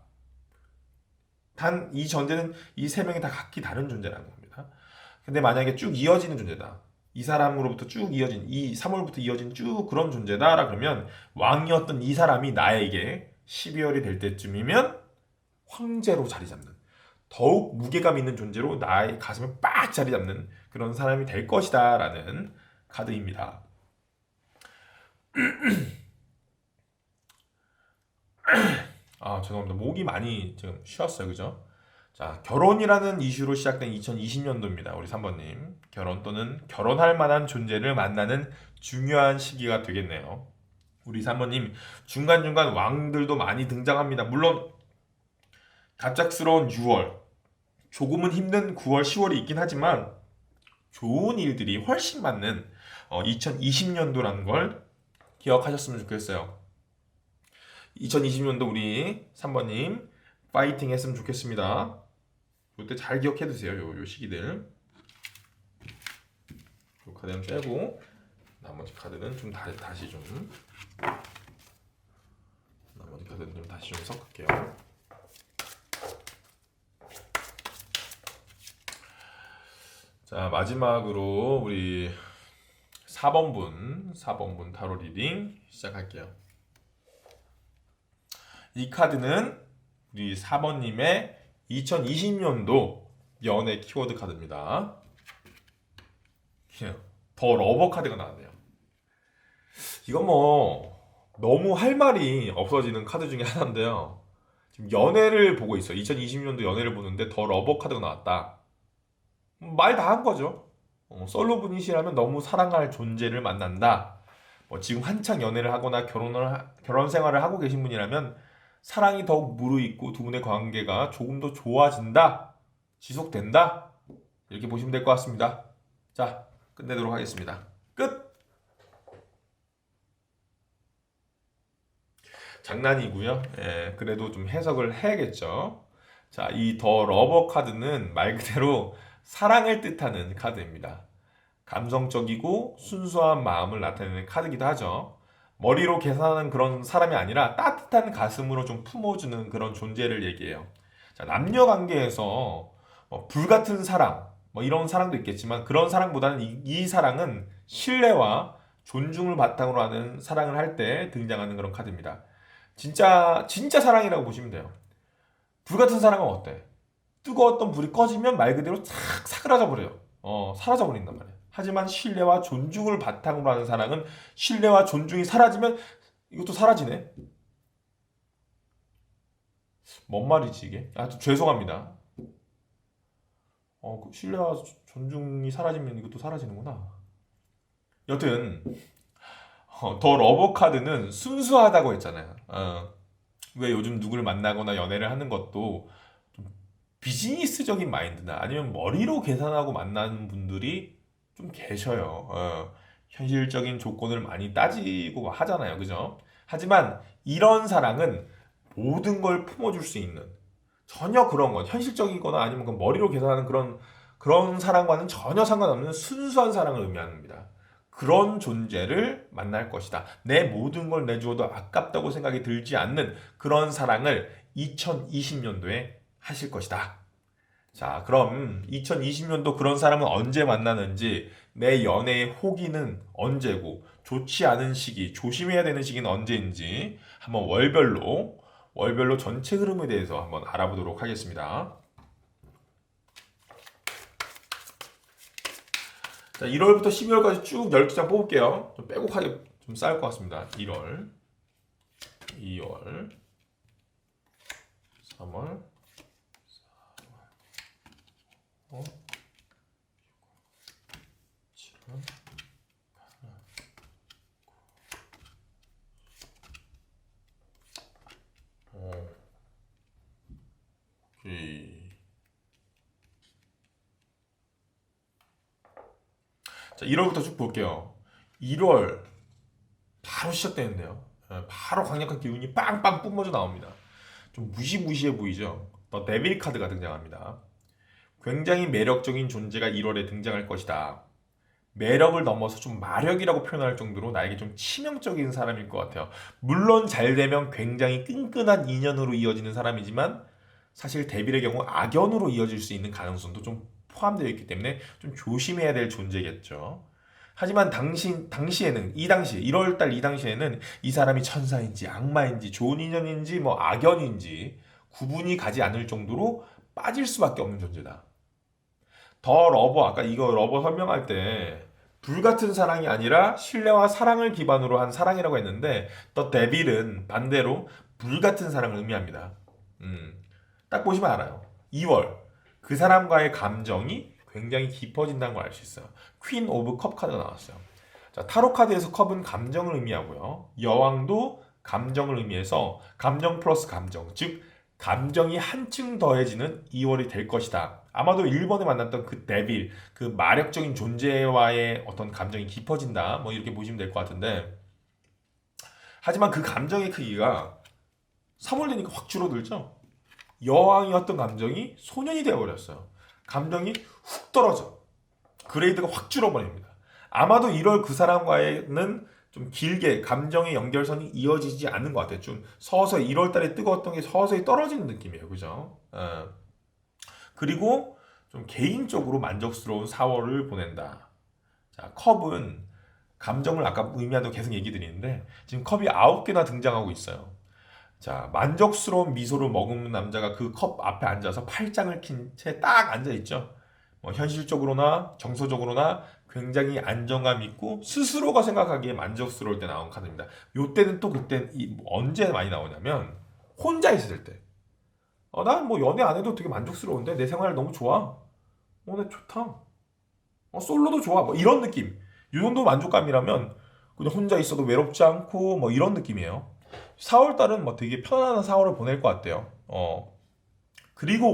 단 이 전제는 이 세 명이 다 각기 다른 존재라는 겁니다. 근데 만약에 쭉 이어지는 존재다. 이 사람으로부터 쭉 이어진 이 3월부터 이어진 쭉 그런 존재다라 그러면 왕이었던 이 사람이 나에게 12월이 될 때쯤이면 황제로 자리 잡는 더욱 무게감 있는 존재로 나의 가슴에 빡 자리 잡는 그런 사람이 될 것이다라는 카드입니다. 죄송합니다. 목이 많이 지금 쉬었어요. 그죠? 자, 결혼이라는 이슈로 시작된 2020년도입니다. 우리 3번님. 결혼 또는 결혼할 만한 존재를 만나는 중요한 시기가 되겠네요. 우리 3번님, 중간중간 왕들도 많이 등장합니다. 물론, 갑작스러운 6월, 조금은 힘든 9월, 10월이 있긴 하지만, 좋은 일들이 훨씬 많은 2020년도라는 걸 기억하셨으면 좋겠어요. 2020년도 우리 3번님, 파이팅 했으면 좋겠습니다. 이때 잘 기억해 두세요. 요 시기들. 요 카드는 빼고 나머지 카드는 좀 다시 좀 나머지 카드는 좀 다시 좀 섞을게요. 자, 마지막으로 우리 4번분 타로 리딩 시작할게요. 이 카드는 우리 4번님의 2020년도 연애 키워드 카드입니다. 더 러버 카드가 나왔네요. 이건 뭐 너무 할 말이 없어지는 카드 중에 하나인데요. 지금 연애를 보고 있어요. 2020년도 연애를 보는데 더 러버 카드가 나왔다. 말 다 한 거죠. 솔로 분이시라면 너무 사랑할 존재를 만난다. 지금 한창 연애를 하거나 결혼 생활을 하고 계신 분이라면 사랑이 더욱 무르익고 두 분의 관계가 조금 더 좋아진다, 지속된다, 이렇게 보시면 될 것 같습니다. 자, 끝내도록 하겠습니다. 끝! 장난이고요. 예, 그래도 좀 해석을 해야겠죠. 자, 이 더 러버 카드는 말 그대로 사랑을 뜻하는 카드입니다. 감성적이고 순수한 마음을 나타내는 카드기도 하죠. 머리로 계산하는 그런 사람이 아니라 따뜻한 가슴으로 좀 품어주는 그런 존재를 얘기해요. 자, 남녀 관계에서 불같은 사랑, 이런 사랑도 있겠지만 그런 사랑보다는 이 사랑은 신뢰와 존중을 바탕으로 하는 사랑을 할 때 등장하는 그런 카드입니다. 진짜 사랑이라고 보시면 돼요. 불같은 사랑은 어때? 뜨거웠던 불이 꺼지면 말 그대로 싹 사그라져 버려요. 사라져 버린단 말이에요. 하지만 신뢰와 존중을 바탕으로 하는 사랑은 신뢰와 존중이 사라지면 이것도 사라지네. 뭔 말이지 이게? 죄송합니다. 신뢰와 존중이 사라지면 이것도 사라지는구나. 여튼 더 러버 카드는 순수하다고 했잖아요. 왜 요즘 누구를 만나거나 연애를 하는 것도 좀 비즈니스적인 마인드나 아니면 머리로 계산하고 만나는 분들이 좀 계셔요. 현실적인 조건을 많이 따지고 하잖아요. 그죠? 하지만 이런 사랑은 모든 걸 품어줄 수 있는 전혀 그런 건 현실적이거나 아니면 그 머리로 계산하는 그런 사랑과는 전혀 상관없는 순수한 사랑을 의미합니다. 그런 존재를 만날 것이다. 내 모든 걸 내주어도 아깝다고 생각이 들지 않는 그런 사랑을 2020년도에 하실 것이다. 자, 그럼 2020년도 그런 사람은 언제 만나는지, 내 연애의 호기는 언제고, 좋지 않은 시기, 조심해야 되는 시기는 언제인지 한번 월별로 전체 흐름에 대해서 한번 알아보도록 하겠습니다. 자, 1월부터 12월까지 쭉 12장 뽑을게요. 좀 빼곡하게 좀 쌓일 것 같습니다. 1월, 2월, 3월, 4월, 7월, 8월, 오케이. 자, 1월부터 쭉 볼게요. 1월 바로 시작되는데요. 바로 강력한 기운이 빵빵 뿜어져 나옵니다. 좀 무시무시해 보이죠? 더 데빌 카드가 등장합니다. 굉장히 매력적인 존재가 1월에 등장할 것이다. 매력을 넘어서 좀 마력이라고 표현할 정도로 나에게 좀 치명적인 사람일 것 같아요. 물론 잘 되면 굉장히 끈끈한 인연으로 이어지는 사람이지만 사실 데빌의 경우 악연으로 이어질 수 있는 가능성도 좀 포함되어 있기 때문에 좀 조심해야 될 존재겠죠. 하지만 당시에는 1월달 이 당시에는 이 사람이 천사인지 악마인지 좋은 인연인지 악연인지 구분이 가지 않을 정도로 빠질 수밖에 없는 존재다. 더 러버, 아까 이거 러버 설명할 때 불같은 사랑이 아니라 신뢰와 사랑을 기반으로 한 사랑이라고 했는데 더 데빌은 반대로 불같은 사랑을 의미합니다. 딱 보시면 알아요. 2월 그 사람과의 감정이 굉장히 깊어진다는 걸 알 수 있어요. 퀸 오브 컵 카드가 나왔어요. 자, 타로 카드에서 컵은 감정을 의미하고요. 여왕도 감정을 의미해서 감정 플러스 감정, 즉 감정이 한층 더해지는 2월이 될 것이다. 아마도 1번에 만났던 그 데빌, 그 마력적인 존재와의 어떤 감정이 깊어진다. 뭐 이렇게 보시면 될 것 같은데, 하지만 그 감정의 크기가 3월 되니까 확 줄어들죠. 여왕이었던 감정이 소년이 되어버렸어요. 감정이 훅 떨어져. 그레이드가 확 줄어버립니다. 아마도 1월 그 사람과는 좀 길게 감정의 연결선이 이어지지 않는 것 같아요. 좀 서서히 1월 달에 뜨거웠던 게 서서히 떨어지는 느낌이에요. 그죠? 그리고 좀 개인적으로 만족스러운 4월을 보낸다. 자, 컵은 감정을 아까 의미한다고 계속 얘기 드리는데 지금 컵이 9개나 등장하고 있어요. 자, 만족스러운 미소를 머금는 남자가 그 컵 앞에 앉아서 팔짱을 낀 채 딱 앉아 있죠. 뭐 현실적으로나 정서적으로나 굉장히 안정감 있고 스스로가 생각하기에 만족스러울 때 나온 카드입니다. 요때는 또 그때 언제 많이 나오냐면 혼자 있을 때. 난 뭐 연애 안 해도 되게 만족스러운데 내 생활 너무 좋아. 나 좋다. 솔로도 좋아. 뭐 이런 느낌. 이 정도 만족감이라면 그냥 혼자 있어도 외롭지 않고 뭐 이런 느낌이에요. 4월 달은 뭐 되게 편안한 4월을 보낼 것 같아요. 그리고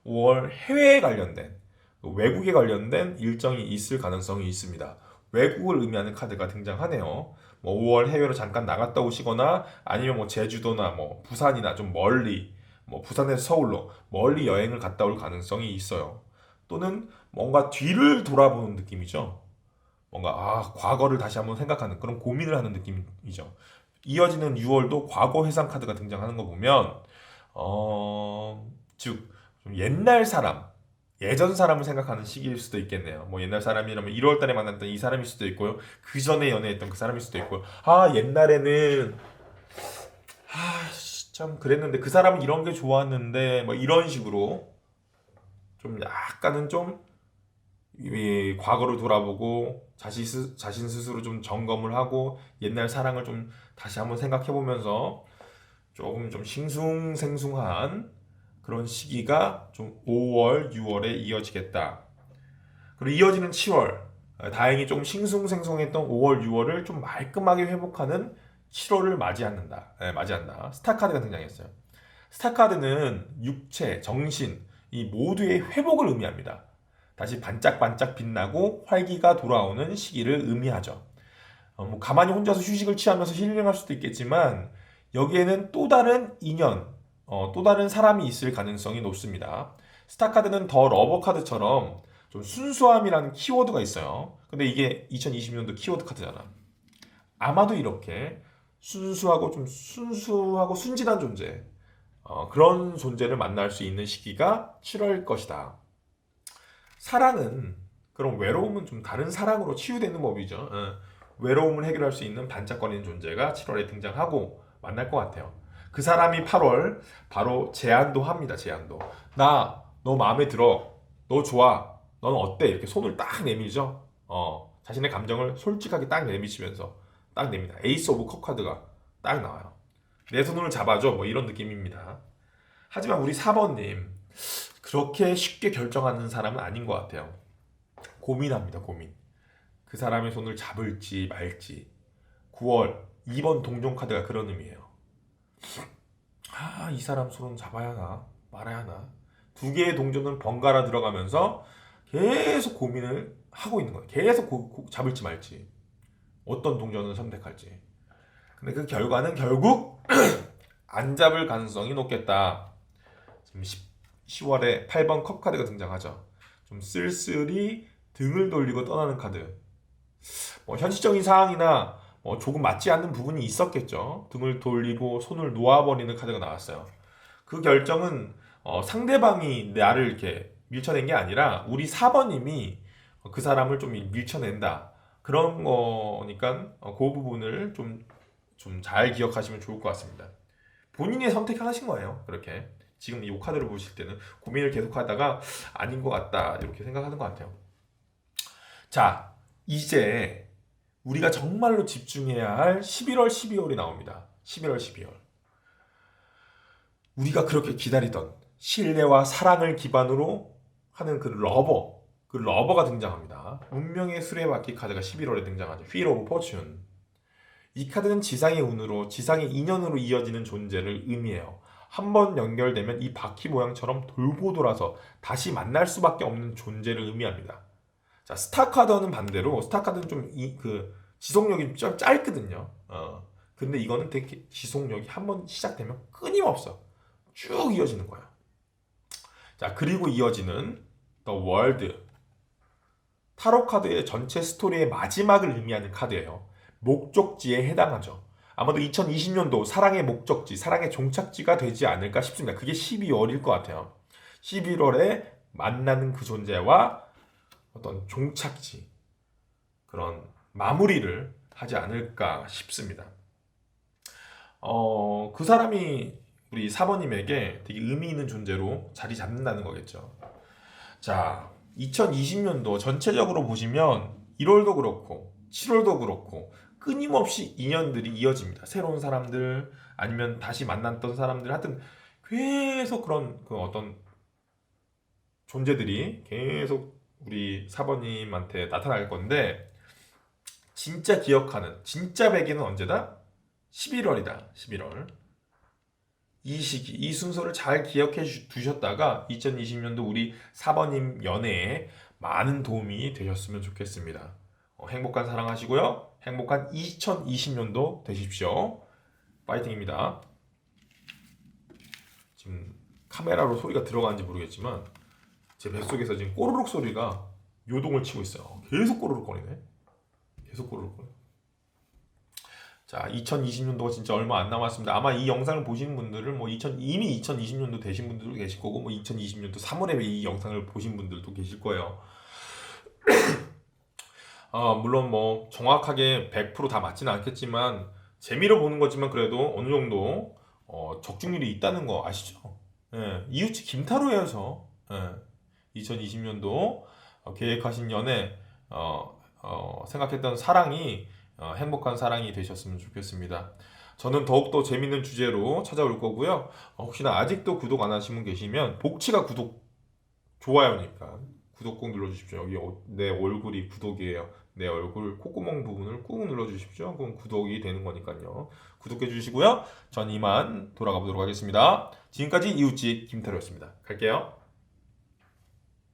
5월 해외에 관련된 외국에 관련된 일정이 있을 가능성이 있습니다. 외국을 의미하는 카드가 등장하네요. 뭐 5월 해외로 잠깐 나갔다 오시거나 아니면 뭐 제주도나 뭐 부산이나 좀 멀리 뭐 부산에서 서울로 멀리 여행을 갔다 올 가능성이 있어요. 또는 뭔가 뒤를 돌아보는 느낌이죠. 뭔가 과거를 다시 한번 생각하는 그런 고민을 하는 느낌이죠. 이어지는 6월도 과거 회상 카드가 등장하는 거 보면 즉 좀 옛날 사람, 예전 사람을 생각하는 시기일 수도 있겠네요. 뭐 옛날 사람이라면 1월 달에 만났던 이 사람일 수도 있고요. 그 전에 연애했던 그 사람일 수도 있고요. 옛날에는 참 그랬는데 그 사람은 이런 게 좋았는데 뭐 이런 식으로 좀 약간은 좀 이 과거를 돌아보고 자신 스스로 좀 점검을 하고 옛날 사랑을 좀 다시 한번 생각해 보면서 조금 좀 싱숭생숭한 그런 시기가 좀 5월, 6월에 이어지겠다. 그리고 이어지는 7월. 다행히 좀 싱숭생숭했던 5월, 6월을 좀 말끔하게 회복하는 7월을 맞이한다. 스타카드가 등장했어요. 스타카드는 육체, 정신, 이 모두의 회복을 의미합니다. 다시 반짝반짝 빛나고 활기가 돌아오는 시기를 의미하죠. 뭐 가만히 혼자서 휴식을 취하면서 힐링할 수도 있겠지만 여기에는 또 다른 인연, 또 다른 사람이 있을 가능성이 높습니다. 스타카드는 더 러버 카드처럼 좀 순수함이라는 키워드가 있어요. 근데 이게 2020년도 키워드 카드잖아. 아마도 이렇게 순수하고 순진한 존재, 그런 존재를 만날 수 있는 시기가 7월일 것이다. 사랑은 그럼 외로움은 좀 다른 사랑으로 치유되는 법이죠. 외로움을 해결할 수 있는 반짝거리는 존재가 7월에 등장하고 만날 것 같아요. 그 사람이 8월 바로 제안도 합니다. 제안도. 나 너 마음에 들어. 너 좋아. 너는 어때? 이렇게 손을 딱 내밀죠. 자신의 감정을 솔직하게 딱 내미치면서 딱 냅니다. 에이스 오브 컵 카드가 딱 나와요. 내 손을 잡아줘. 뭐 이런 느낌입니다. 하지만 우리 4번님 그렇게 쉽게 결정하는 사람은 아닌 것 같아요. 고민합니다. 고민. 그 사람의 손을 잡을지 말지. 9월 2번 동종 카드가 그런 의미예요. 이 사람 손은 잡아야 하나 말아야 하나. 두 개의 동전은 번갈아 들어가면서 계속 고민을 하고 있는 거예요. 계속 잡을지 말지. 어떤 동전을 선택할지. 근데 그 결과는 결국 안 잡을 가능성이 높겠다. 지금 10월에 8번 컵 카드가 등장하죠. 좀 쓸쓸히 등을 돌리고 떠나는 카드. 뭐 현실적인 상황이나 조금 맞지 않는 부분이 있었겠죠. 등을 돌리고 손을 놓아버리는 카드가 나왔어요. 그 결정은 상대방이 나를 이렇게 밀쳐낸 게 아니라 우리 4번님이 그 사람을 좀 밀쳐낸다. 그런 거니까 그 부분을 좀 잘 기억하시면 좋을 것 같습니다. 본인이 선택하신 거예요. 그렇게. 지금 이 카드를 보실 때는 고민을 계속하다가 아닌 것 같다. 이렇게 생각하는 것 같아요. 자, 이제 우리가 정말로 집중해야 할 11월, 12월이 나옵니다. 11월, 12월. 우리가 그렇게 기다리던 신뢰와 사랑을 기반으로 하는 그 러버가 등장합니다. 운명의 수레바퀴 카드가 11월에 등장하죠. Wheel of Fortune. 이 카드는 지상의 운으로, 지상의 인연으로 이어지는 존재를 의미해요. 한 번 연결되면 이 바퀴 모양처럼 돌고 돌아서 다시 만날 수밖에 없는 존재를 의미합니다. 자, 스타 카드는 반대로, 스타 카드는 지속력이 좀 짧거든요. 근데 이거는 되게 지속력이 한 번 시작되면 끊임없어. 쭉 이어지는 거야. 자, 그리고 이어지는 The World. 타로 카드의 전체 스토리의 마지막을 의미하는 카드예요. 목적지에 해당하죠. 아마도 2020년도 사랑의 목적지, 사랑의 종착지가 되지 않을까 싶습니다. 그게 12월일 것 같아요. 11월에 만나는 그 존재와 어떤 종착지, 그런 마무리를 하지 않을까 싶습니다. 그 사람이 우리 사모님에게 되게 의미 있는 존재로 자리 잡는다는 거겠죠. 자, 2020년도 전체적으로 보시면 1월도 그렇고 7월도 그렇고 끊임없이 인연들이 이어집니다. 새로운 사람들 아니면 다시 만났던 사람들 하여튼 계속 그런 그 어떤 존재들이 계속 우리 사모님한테 나타날 건데 진짜 기억하는 진짜 배기는 언제다? 11월이다. 11월. 이 시기, 이 순서를 잘 기억해 두셨다가 2020년도 우리 사번님 연애에 많은 도움이 되셨으면 좋겠습니다. 행복한 사랑하시고요. 행복한 2020년도 되십시오. 파이팅입니다. 지금 카메라로 소리가 들어가는지 모르겠지만 제 뱃속에서 지금 꼬르륵 소리가 요동을 치고 있어요. 계속 꼬르륵 거리네. 계속 꼬르륵 거려. 자, 2020년도가 진짜 얼마 안 남았습니다. 아마 이 영상을 보시는 분들은 이미 2020년도 되신 분들도 계실 거고 2020년도 3월에 이 영상을 보신 분들도 계실 거예요. 물론 정확하게 100% 다 맞지는 않겠지만 재미로 보는 거지만 그래도 어느 정도 적중률이 있다는 거 아시죠? 예, 이웃집 김타로예요, 저. 예, 2020년도 계획하신 연애 생각했던 사랑이 행복한 사랑이 되셨으면 좋겠습니다. 저는 더욱더 재밌는 주제로 찾아올 거고요. 혹시나 아직도 구독 안 하신 분 계시면 복치가 구독, 좋아요니까 구독 꼭 눌러주십시오. 여기 내 얼굴이 구독이에요. 내 얼굴 콧구멍 부분을 꾹 눌러주십시오. 그럼 구독이 되는 거니까요. 구독해 주시고요. 전 이만 돌아가 보도록 하겠습니다. 지금까지 이웃집 김태로였습니다. 갈게요.